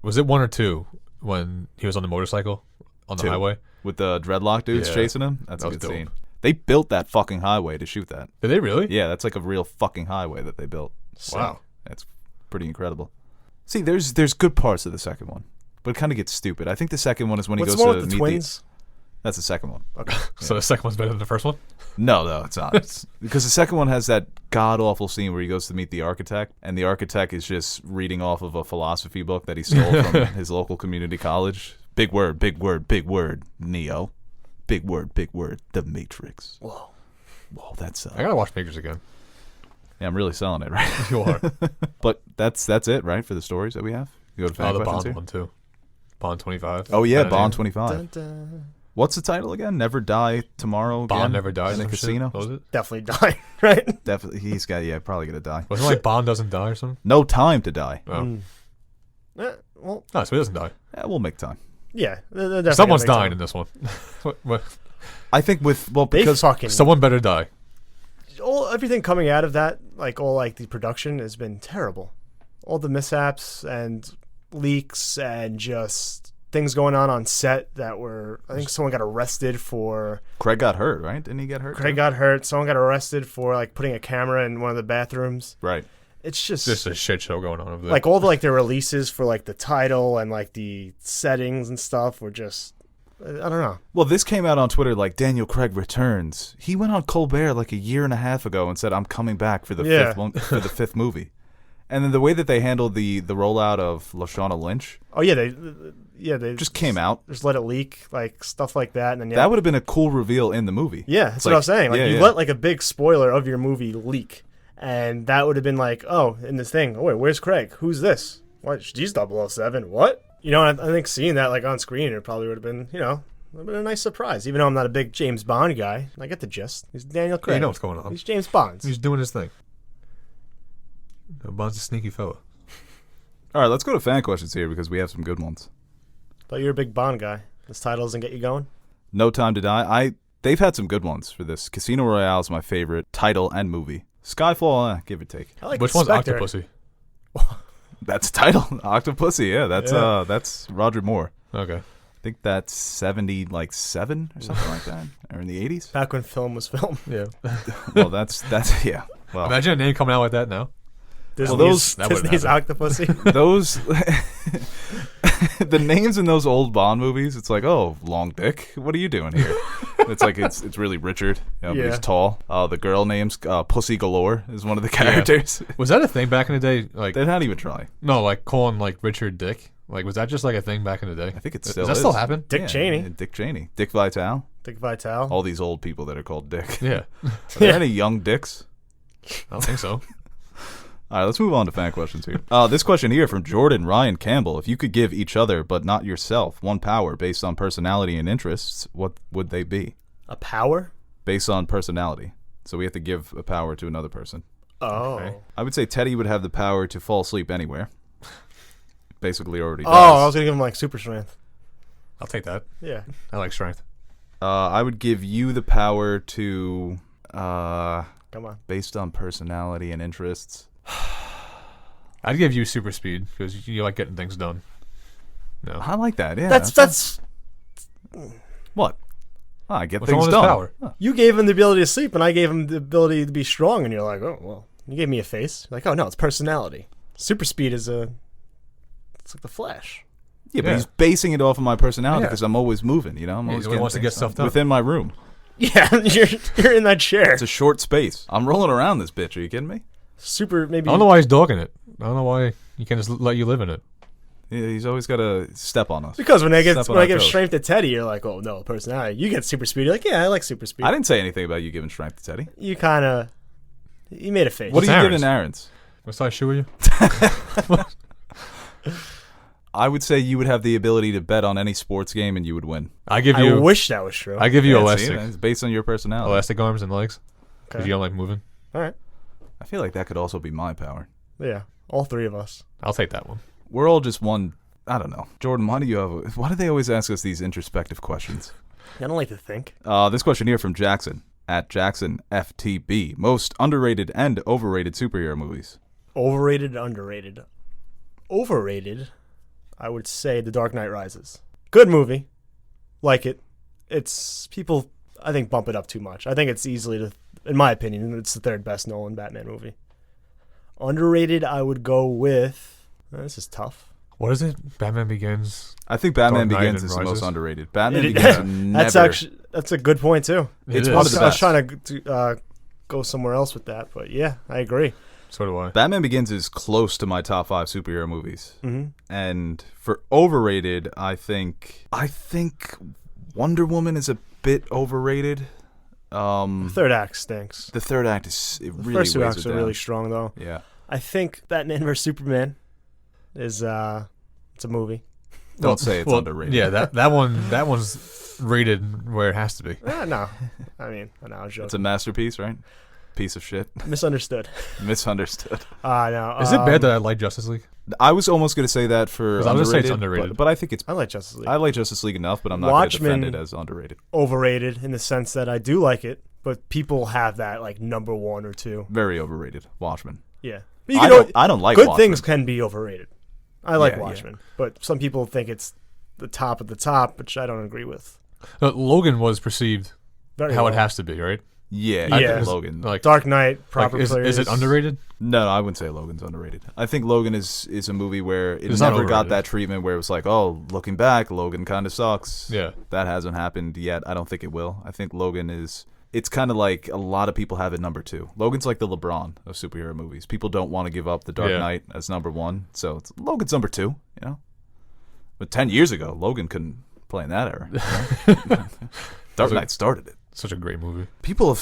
was it 1 or 2 when he was on the motorcycle on the highway? With the dreadlock dudes chasing him? That's a good scene. They built that fucking highway to shoot that. Did they really? Yeah, that's like a real fucking highway that they built. Wow. That's pretty incredible. See, there's good parts of the second one, but it kind of gets stupid. I think the second one is when he goes to meet the twins. That's the second one. Okay. So the second one's better than the first one? No, it's not. Because the second one has that god-awful scene where he goes to meet the architect, and the architect is just reading off of a philosophy book that he stole from his local community college. Big word, Neo. Big word, the Matrix. Whoa, that's... I gotta watch Matrix again. Yeah, I'm really selling it, right? You are. But that's it, right, for the stories that we have? You go to fan the questions Bond here? one, too. Bond 25. Oh, yeah, Bond 25. dun, dun. What's the title again? Never Die Tomorrow Again? Bond Never Dies in a casino? What was it? Definitely die, right? Definitely. He's got, probably going to die. Wasn't it like Bond doesn't die or something? No time to die. Oh. Well, No, so he doesn't die. Yeah, we'll make time. yeah. they're definitely Someone's gonna dying make in this one. What? I think because Someone better die. everything coming out of that, like the production has been terrible. All the mishaps and leaks and just things going on set that were. I think someone got arrested for. Craig got hurt, right? Didn't he get hurt? Craig got hurt. Someone got arrested for like putting a camera in one of the bathrooms. Right. It's just a shit show going on over there. like all the the releases for like the title and like the settings and stuff were just. I don't know. Well, this came out on Twitter like Daniel Craig returns. He went on Colbert like a year and a half ago and said, "I'm coming back for the fifth movie." And then the way that they handled the rollout of Lashana Lynch. Oh yeah, they just came out. Just let it leak, like stuff like that, and then that would have been a cool reveal in the movie. Yeah, that's what I was saying. Like you let like a big spoiler of your movie leak, and that would have been like, oh, in this thing. Oh wait, where's Craig? Who's this? What? She's 007. What? I think seeing that like on screen, it probably would have been, a nice surprise. Even though I'm not a big James Bond guy, I get the gist. He's Daniel Craig. You know what's going on. He's James Bond. He's doing his thing. Bond's a sneaky fella. All right, let's go to fan questions here because we have some good ones. Thought you're a big Bond guy. This title doesn't get you going? No Time to Die. They've had some good ones for this. Casino Royale is my favorite title and movie. Skyfall, give or take. I like Which one's Spectre. Octopussy? That's the title. Octopussy. Yeah, that's Roger Moore. Okay. I think that's 77 or something like that, or in the 80s. Back when film was film. Yeah. Well, that's yeah. Well, Imagine a name coming out like that now. Disney's wouldn't Octopussy. those the names in those old Bond movies, it's like, oh, Long Dick, what are you doing here? It's like it's really Richard. But he's tall. The girl name's Pussy Galore is one of the characters. Was that a thing back in the day? Like They're not even trying. no, like calling like Richard Dick. Like was that just like a thing back in the day? I think it Does still that is. still happen? Dick Cheney. Dick Cheney. Dick Vitale. Dick Vitale. All these old people that are called Dick. Yeah. Are there any young dicks? I don't think so. All right, let's move on to fan questions here. This question here from Jordan Ryan Campbell. If you could give each other, but not yourself, one power based on personality and interests, what would they be? A power? Based on personality. So we have to give a power to another person. Oh. Okay. I would say Teddy would have the power to fall asleep anywhere. Basically already does. Oh, I was going to give him like super strength. I'll take that. Yeah. I like strength. I would give you the power to, Come on. based on personality and interests. I'd give you super speed because you like getting things done. No. I like that, yeah. That's What? I get What's things wrong with done. his power? Huh. you gave him the ability to sleep, and I gave him the ability to be strong, and you're like, oh, well, you gave me a face. You're like, oh, no, it's personality. Super speed is it's like the Flash. Yeah, but Yeah. he's basing it off of my personality Yeah. because I'm always moving, you know? I'm always He wants to getting get things stuff done. within my room. Yeah, you're in that chair. It's a short space. I'm rolling around this bitch. Are you kidding me? Super, maybe. I don't know why he's dogging it. I don't know why he can't just let you live in it. Yeah, he's always got to step on us. Because when I Step on give our toes. strength to Teddy, you're like, oh, no, personality. You get super speed. You're like, yeah, I like super speed. I didn't say anything about you giving strength to Teddy. You kind of. You made a face. What are you Aaron's? giving Aaron's? What size shoe are you? I would say you would have the ability to bet on any sports game and you would win. I give I you. wish that was true. I give you Yeah, see, elastic. it's based on your personality. Elastic arms and legs. Because Okay. you don't like moving. All right. I feel like that could also be my power. Yeah. All three of us. I'll take that one. We're all just one. I don't know. Jordan, why do they always ask us these introspective questions? I don't like to think. This question here from Jackson at Jackson FTB. Most underrated and overrated superhero movies. Overrated, underrated. Overrated, I would say The Dark Knight Rises. Good movie. Like it. It's people, I think, bump it up too much. I think it's easily, in my opinion, it's the third best Nolan Batman movie. Underrated, I would go with, this is tough. What is it? Batman Begins. I think Batman Dark Knight Begins and is the most Rises. underrated. Batman It- Begins never. That's a good point too. It's It one is. of the I was best. trying to go somewhere else with that, but yeah, I agree. So do I. Batman Begins is close to my top 5 superhero movies. Mm-hmm. And for overrated, I think Wonder Woman is a bit overrated. Third act stinks. The third act is The really first two weighs acts it are down. really strong though. Yeah. I think Batman vs Superman is it's a movie. Don't say it's underrated. Yeah, that one's rated where it has to be. No, I mean, no, I was joking. It's a masterpiece, right? Piece of shit. Misunderstood. Misunderstood. No. Is it bad that I like Justice League? I was almost going to say that for 'Cause I was gonna say it's underrated, underrated. But I think it's. I like Justice League. I like Justice League enough, but I'm not going to defend Watchmen- it as underrated. Overrated in the sense that I do like it, but people have that like number 1 or 2. Very overrated. Watchmen. Yeah. But you I can don't like good Watchmen. things can be overrated. I like Yeah, yeah. Watchmen, but some people think it's the top of the top, which I don't agree with. Logan was perceived Very how well. it has to be, right? Yeah, I yeah. think Logan. Like, Dark Knight, proper is players. it underrated? No, I wouldn't say Logan's underrated. I think Logan is a movie where it It's not never got overrated. that treatment where it was like, oh, looking back, Logan kind of sucks. Yeah. That hasn't happened yet. I don't think it will. I think Logan is... It's kind of like a lot of people have it number 2. Logan's like the LeBron of superhero movies. People don't want to give up The Dark Yeah. Knight as number 1, so Logan's number 2, you know? But 10 years ago, Logan couldn't play in that era. You know? Dark Knight started it. Such a great movie. People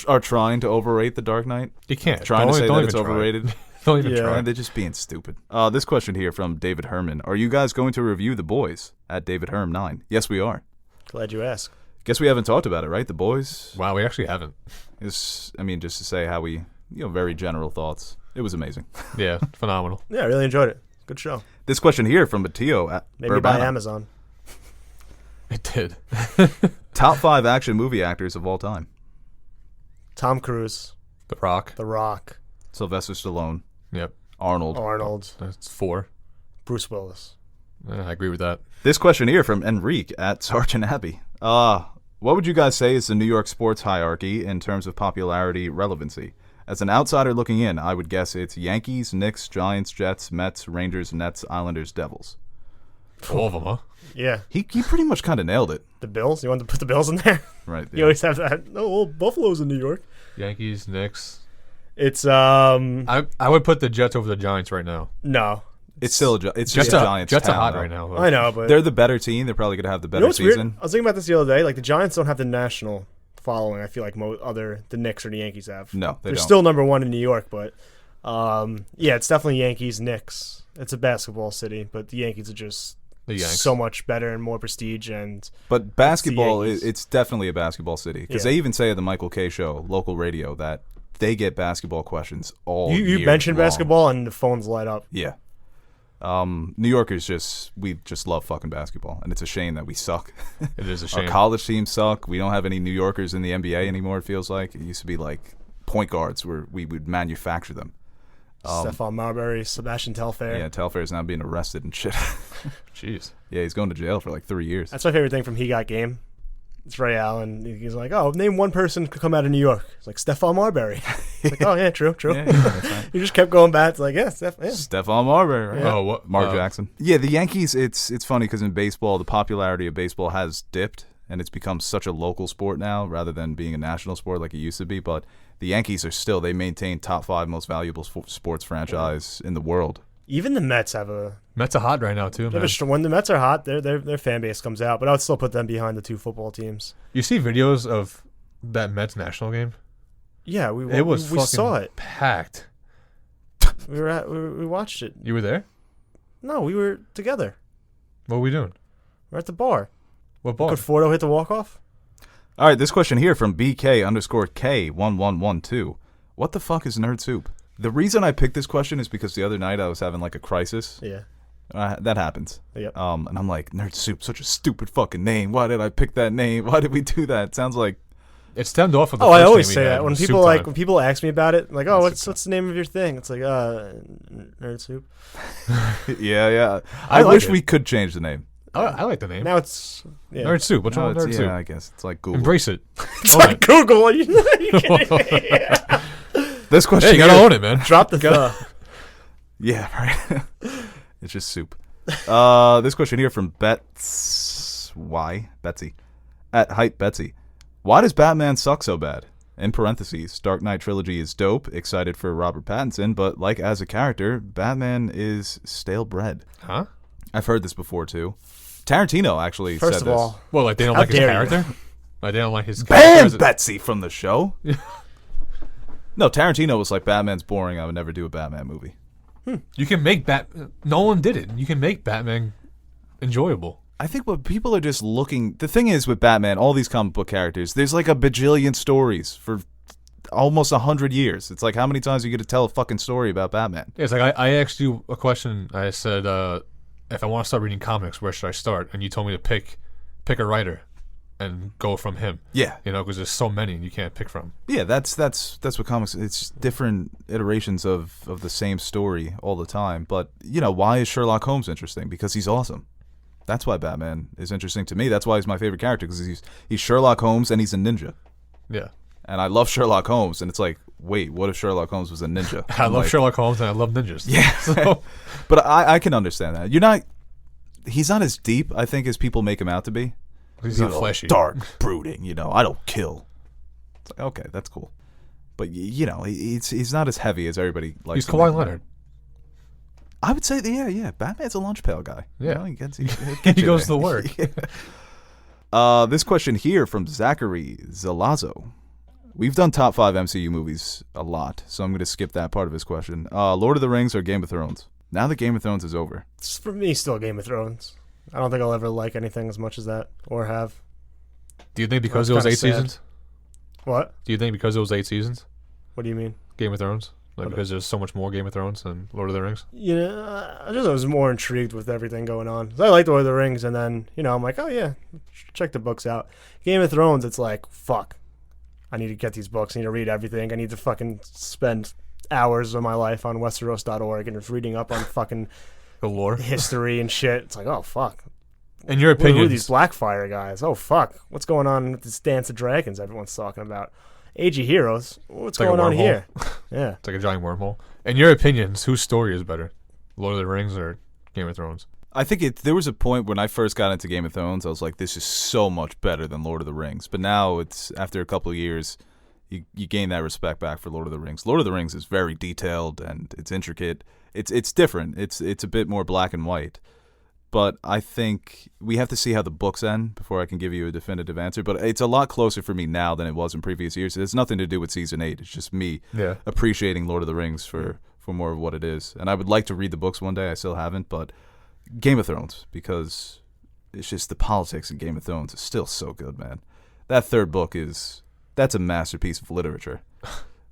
are trying to overrate The Dark Knight. You can't. Trying Don't to say don't that even it's try. overrated. Don't even Yeah. try. And they're just being stupid. This question here from David Herman. Are you guys going to review The Boys at David Herm 9? Yes, we are. Glad you asked. Guess we haven't talked about it, right? The Boys Wow, we actually haven't. is, just to say how we, very general thoughts. It was amazing. Yeah, phenomenal. Yeah, I really enjoyed it. Good show. This question here from Matteo at Maybe by Burbana. Amazon. It did. Top 5 action movie actors of all time. Tom Cruise, The Rock. The Rock, Sylvester Stallone, Yep. Arnold. That's 4. Bruce Willis. I agree with that. This question here from Enrique at Sergeant Abbey. What would you guys say is the New York sports hierarchy in terms of popularity, relevancy? As an outsider looking in, I would guess it's Yankees, Knicks, Giants, Jets, Mets, Rangers, Nets, Islanders, Devils. All of them, huh? Yeah. He pretty much kind of nailed it. The Bills? You want to put the Bills in there? Right. You always have that. Oh, well, Buffalo's in New York. Yankees, Knicks. It's I would put the Jets over the Giants right now. No. It's still it's just Giants. Jets are town, hot though. right now. I know, but They're the better team. They're probably going to have the better what's season. weird? I was thinking about this the other day. Like the Giants don't have the national following. I feel like the Knicks or the Yankees have. No, They're don't. still number 1 in New York, but yeah, it's definitely Yankees, Knicks. It's a basketball city, but the Yankees are just so much better and more prestige. But basketball, Yankees. it's definitely a basketball city because Yeah. they even say at the Michael K. Show, local radio, that they get basketball questions all You year mentioned long. basketball and the phones light up. Yeah. New Yorkers we just love fucking basketball, and it's a shame that we suck. It is a shame. Our college teams suck. We don't have any New Yorkers in the NBA anymore, it feels like. It used to be like point guards where we would manufacture them. Stephon Marbury, Sebastian Telfair. Yeah, Telfair's now being arrested and shit. Jeez. Yeah, he's going to jail for like 3 years. That's my favorite thing from He Got Game. It's Ray Allen. He's like, oh, name one person could come out of New York. It's like Stephon Marbury. It's like, oh, yeah, true. Yeah, that's right. You just kept going back. It's like, yeah, Stephon Marbury, right? Yeah. Oh, what? Mark Jackson. Yeah, the Yankees, it's funny because in baseball, the popularity of baseball has dipped, and it's become such a local sport now rather than being a national sport like it used to be. But the Yankees they maintain top 5 most valuable sports franchise in the world. Even the Mets have Mets are hot right now too, man. when the Mets are hot, their fan base comes out. But I would still put them behind the 2 football teams. You see videos of that Mets national game? Yeah, we fucking saw it. Packed. We watched it. You were there? No, we were together. What were we doing? We're at the bar. What bar? Could Fordo hit the walk-off? All right, this question here from BK_K1112. What the fuck is Nerd Soup? The reason I picked this question is because the other night I was having like a crisis. Yeah. That happens. Yep. And I'm like, Nerd Soup, such a stupid fucking name. Why did I pick that name? Why did we do that? It sounds like... It stemmed off of the I first always name we say had, that when Soup people Time. when people ask me about it, like, oh, Soup what's the name of your thing? It's like, Nerd Soup. yeah. I I like wish it. we could change the name. I like the name. Now it's Nerd Soup. What's wrong with Nerd Soup? Yeah, I guess it's like Google. Embrace it. It's Own like it. Google. Are you kidding? This question Hey, you gotta here- own it, man. Drop the Yeah, right. It's just soup. This question here from Betsy at Hype Betsy. Why does Batman suck so bad? In parentheses, Dark Knight trilogy is dope, excited for Robert Pattinson, but like as a character, Batman is stale bread. Huh? I've heard this before too. Tarantino actually First said of all, Well, like they don't How like his dare you. character? Like they don't like his character? Bam, as a- Betsy from the show. No, Tarantino was like, Batman's boring. I would never do a Batman movie. You can make Nolan did it. You can make Batman enjoyable. I think what people are just looking... The thing is with Batman, all these comic book characters, there's like a bajillion stories for almost 100 years. It's like, how many times are you going to tell a fucking story about Batman? Yeah, it's like I asked you a question. I said, if I want to start reading comics, where should I start? And you told me to pick a writer and go from him. Yeah. You know, because there's so many and you can't pick from. Yeah, that's what comics... It's different iterations of the same story all the time. But, you know, why is Sherlock Holmes interesting? Because he's awesome. That's why Batman is interesting to me. That's why he's my favorite character, because he's Sherlock Holmes and he's a ninja. Yeah. And I love Sherlock Holmes, and it's like, wait, what if Sherlock Holmes was a ninja? I love like, Sherlock Holmes and I love ninjas. Yeah. So, But I can understand that. He's not as deep, I think, as people make him out to be. he's not flashy. Dark, brooding, I don't kill. It's like, okay, that's cool. But, he's not as heavy as everybody likes. He's to Kawhi make him. Leonard. I would say, yeah. Batman's a lunch pail guy. Yeah. He gets He you goes there. to work. This question here from Zachary Zalazo. We've done top 5 MCU movies a lot, so I'm going to skip that part of his question. Lord of the Rings or Game of Thrones? Now that Game of Thrones is over. It's for me still Game of Thrones. I don't think I'll ever like anything as much as that or have. Do you think because That's it was kinda 8 sad. seasons? What? Do you think because it was 8 seasons? What do you mean? Game of Thrones? Like Okay. because there's so much more Game of Thrones than Lord of the Rings? I just was more intrigued with everything going on. I liked Lord of the Rings, and then, I'm like, oh, yeah, check the books out. Game of Thrones, it's like, fuck. I need to get these books. I need to read everything. I need to fucking spend hours of my life on Westeros.org and just reading up on fucking The lore. history and shit. It's like, oh fuck. In your opinion, Who are these Blackfire guys? Oh fuck. What's going on with this Dance of Dragons everyone's talking about? Age of Heroes. What's like going on here? Yeah. It's like a giant wormhole. In your opinions, whose story is better? Lord of the Rings or Game of Thrones? I think there was a point when I first got into Game of Thrones, I was like, this is so much better than Lord of the Rings. But now it's after a couple of years, you gain that respect back for Lord of the Rings. Lord of the Rings is very detailed and it's intricate. It's different. It's a bit more black and white. But I think we have to see how the books end before I can give you a definitive answer. But it's a lot closer for me now than it was in previous years. It has nothing to do with Season 8. It's just me appreciating Lord of the Rings for more of what it is. And I would like to read the books one day. I still haven't. But Game of Thrones, because it's just the politics in Game of Thrones is still so good, man. That third book that's a masterpiece of literature.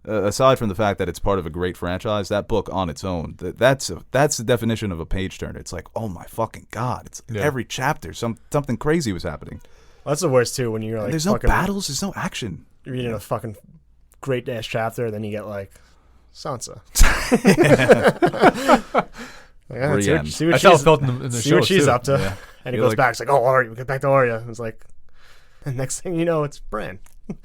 Aside from the fact that it's part of a great franchise, that book on its own, that's the definition of a page turner. It's like, oh my fucking god! It's every chapter, something crazy was happening. Well, that's the worst too when you're like, there's no battles, there's no action. You're reading a fucking great ass chapter, and then you get like Sansa. See what she's up to. Yeah. And he goes back. It's like, oh, Arya, we get back to Arya. It's like, and next thing you know, it's Bran.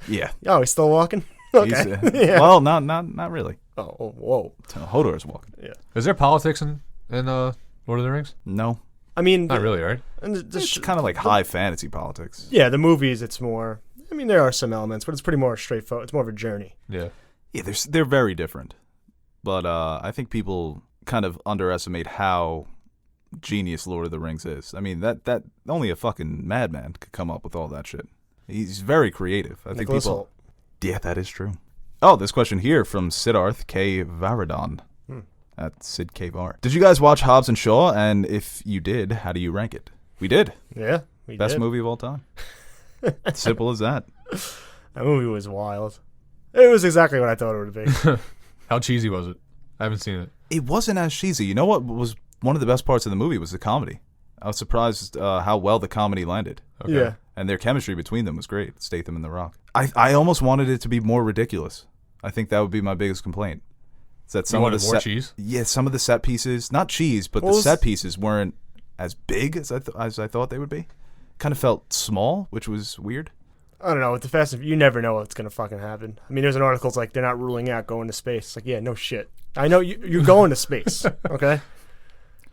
Yeah. Oh, he's still walking. Okay. Well, not really. Oh, whoa. Hodor's walking. Yeah. Is there politics in Lord of the Rings? No. I mean, not really, right? And it's kind of like high fantasy politics. Yeah, the movies, it's more. I mean, there are some elements, but it's pretty more straightforward. It's more of a journey. Yeah. Yeah, they're very different, but I think people kind of underestimate how genius Lord of the Rings is. I mean, that only a fucking madman could come up with all that shit. He's very creative. I think people. Yeah, that is true. Oh, this question here from Siddharth K. Varadon at Sid K. Var. Did you guys watch Hobbs and Shaw? And if you did, how do you rank it? We did. Yeah, we Best did. movie of all time. Simple as that. That movie was wild. It was exactly what I thought it would be. How cheesy was it? I haven't seen it. It wasn't as cheesy. You know what was one of the best parts of the movie was the comedy. I was surprised how well the comedy landed. Okay. Yeah. And their chemistry between them was great. Statham and The Rock. I almost wanted it to be more ridiculous. I think that would be my biggest complaint. Is that some you of the wanted more cheese? Yeah, some of the set pieces, not cheese, but the set pieces weren't as big as I thought they would be. Kind of felt small, which was weird. I don't know. With the Fast and you never know what's gonna fucking happen. I mean, there's an article. It's like they're not ruling out going to space. It's like, yeah, no shit. I know you're going to space. Okay.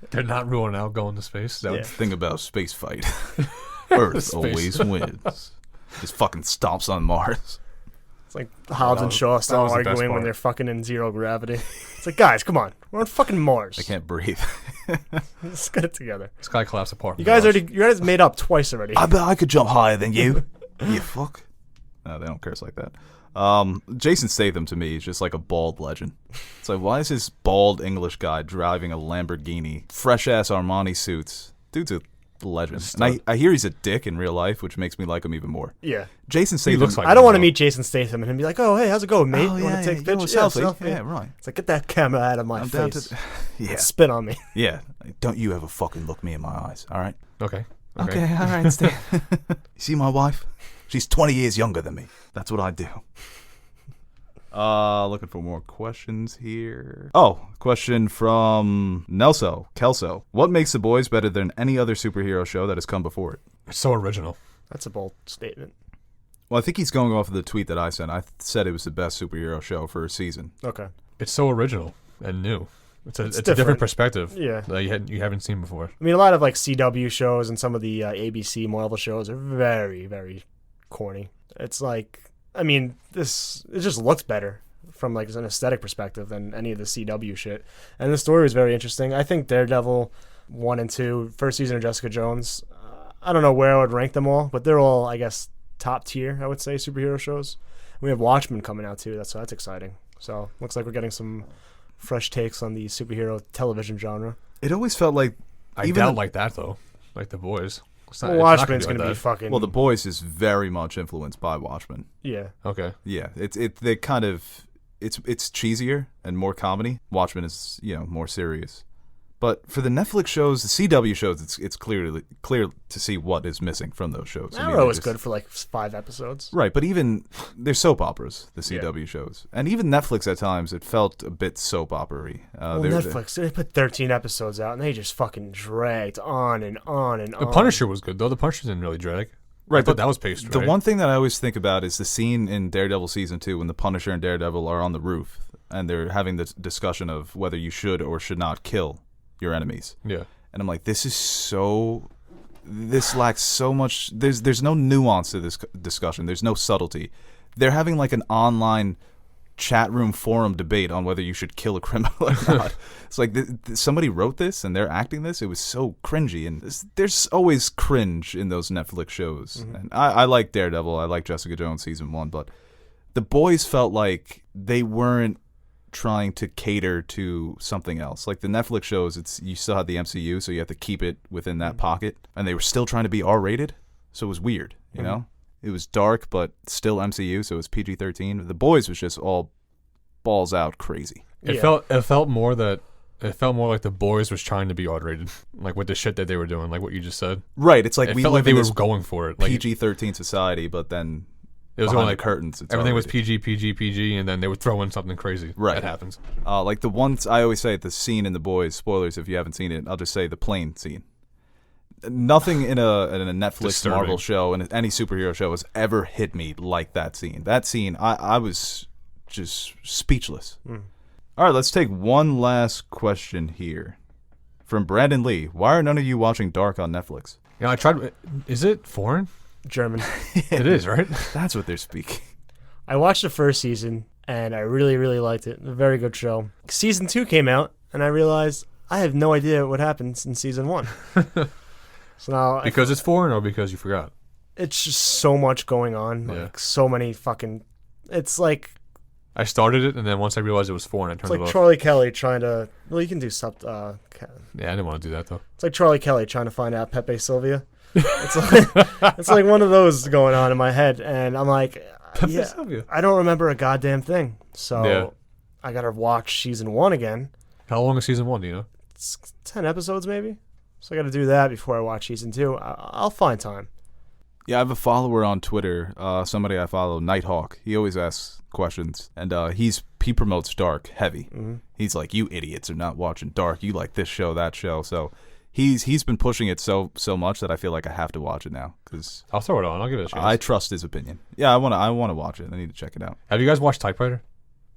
They're not ruling out going to space. That's the thing about space fight. Earth always wins. Just fucking stomps on Mars. It's like Hobbs and Shaw still arguing when they're fucking in zero gravity. It's like, guys, come on. We're on fucking Mars. I can't breathe. Let's get it together. This guy collapsed apart. You guys made up twice already. I bet I could jump higher than you. You fuck. No, they don't curse like that. Jason Statham to me is just like a bald legend. It's like, why is this bald English guy driving a Lamborghini, fresh ass Armani suits? Dude's a legend. And I hear he's a dick in real life, which makes me like him even more. Yeah. Jason Statham. Looks like I don't want to meet Jason Statham and be like, oh, hey, how's it going, mate? Oh, you want to take a picture? Selfie? Yeah, right. It's like, get that camera out of my face. Yeah. Spit on me. Yeah. Don't you ever fucking look me in my eyes, all right? Okay, all right, Steve. You see my wife? She's 20 years younger than me. That's what I do. Looking for more questions here. Oh, question from Kelso. What makes The Boys better than any other superhero show that has come before it? It's so original. That's a bold statement. Well, I think he's going off of the tweet that I sent. I said it was the best superhero show for a season. Okay. It's so original and new. It's a different perspective. Yeah. That you haven't seen before. I mean, a lot of like CW shows and some of the ABC Marvel shows are very, very corny. It's like, I mean, it just looks better from like an aesthetic perspective than any of the CW shit. And the story was very interesting. I think Daredevil 1 and 2, first season of Jessica Jones, I don't know where I would rank them all, but they're all, I guess, top tier, I would say, superhero shows. We have Watchmen coming out too. That's exciting. So looks like we're getting some fresh takes on the superhero television genre. It always felt like I doubt like that though, like The Boys. Watchmen's going to be fucking. Well, The Boys is very much influenced by Watchmen. Yeah. Okay. Yeah, they kind of it's cheesier and more comedy. Watchmen is more serious, But for the Netflix shows, the CW shows, it's clear to see what is missing from those shows. Arrow was good for like 5 episodes. Right, but even they're soap operas, the CW shows, and even Netflix at times it felt a bit soap opera-y. Netflix, they put 13 episodes out and they just fucking dragged on and on and on. The Punisher was good though. The Punisher didn't really drag. Right, but that was paced right. The one thing that I always think about is the scene in Daredevil season 2 when the Punisher and Daredevil are on the roof and they're having this discussion of whether you should or should not kill your enemies. Yeah. And I'm like, this lacks so much. There's no nuance to this discussion. There's no subtlety. They're having like an online chat room forum debate on whether you should kill a criminal or not. It's like somebody wrote this and they're acting this. It was so cringy, and there's always cringe in those Netflix shows. Mm-hmm. And I like Daredevil. I like Jessica Jones season 1, but The Boys felt like they weren't trying to cater to something else. Like the Netflix shows, you still have the MCU, so you have to keep it within that pocket, and they were still trying to be R-rated, so it was weird, you know? It was dark, but still MCU, so it was PG-13. The Boys was just all balls out crazy. It felt more like The Boys was trying to be R-rated, like with the shit that they were doing, like what you just said. Right, it's like it felt like they were going for it, like PG-13 society, but then it was behind like the curtains. Everything was PG, and then they would throw in something crazy. Right, that happens. Like the ones I always say, the scene in The Boys. Spoilers if you haven't seen it. I'll just say the plane scene. Nothing in a Netflix Disturbing. Marvel show and any superhero show has ever hit me like that scene. That scene, I was just speechless. All right, let's take one last question here from Brandon Lee. Why are none of you watching Dark on Netflix? Yeah, I tried. Is it foreign? German. It is, right? That's what they're speaking. I watched the first season and I really, really liked it. A very good show. Season 2 came out and I realized I have no idea what happens in season 1. So now because it's foreign or because you forgot? It's just so much going on. Yeah. Like so many fucking. It's like. I started it and then once I realized it was foreign, I turned it off. It's like Charlie Kelly trying to. Well, you can do sub. Yeah, I didn't want to do that though. It's like Charlie Kelly trying to find out Pepe Sylvia. It's like one of those going on in my head, and I'm like, Pepe Sylvia. I don't remember a goddamn thing. So I gotta watch season 1 again. How long is season 1? Do you know? It's 10 episodes maybe. So I got to do that before I watch season 2. I'll find time. Yeah, I have a follower on Twitter, somebody I follow, Nighthawk. He always asks questions, and he promotes Dark heavy. Mm-hmm. He's like, you idiots are not watching Dark. You like this show, that show. So he's been pushing it so much that I feel like I have to watch it now. Cause I'll throw it on. I'll give it a chance. I trust his opinion. Yeah, I want to watch it. I need to check it out. Have you guys watched Typewriter?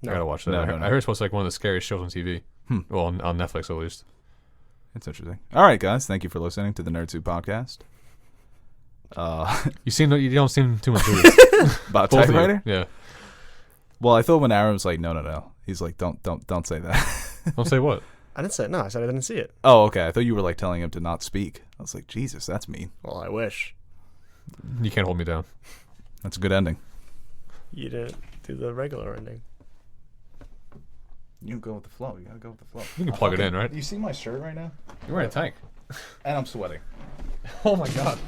No. I gotta watch that. No. I heard it's supposed to be like one of the scariest shows on TV. Well, on Netflix at least. It's interesting. All right, guys. Thank you for listening to the Nerd Soup podcast. You don't seem too enthused about Typewriter. Yeah. Well, I thought when Aaron was like, no. He's like, don't say that. Don't say what? I didn't say it. No, I said I didn't see it. Oh, okay. I thought you were like telling him to not speak. I was like, Jesus, that's mean. Well, I wish. You can't hold me down. That's a good ending. You didn't do the regular ending. You go with the flow. You gotta go with the flow. You can plug it in, right? You see my shirt right now? You're wearing a tank. And I'm sweating. Oh my god.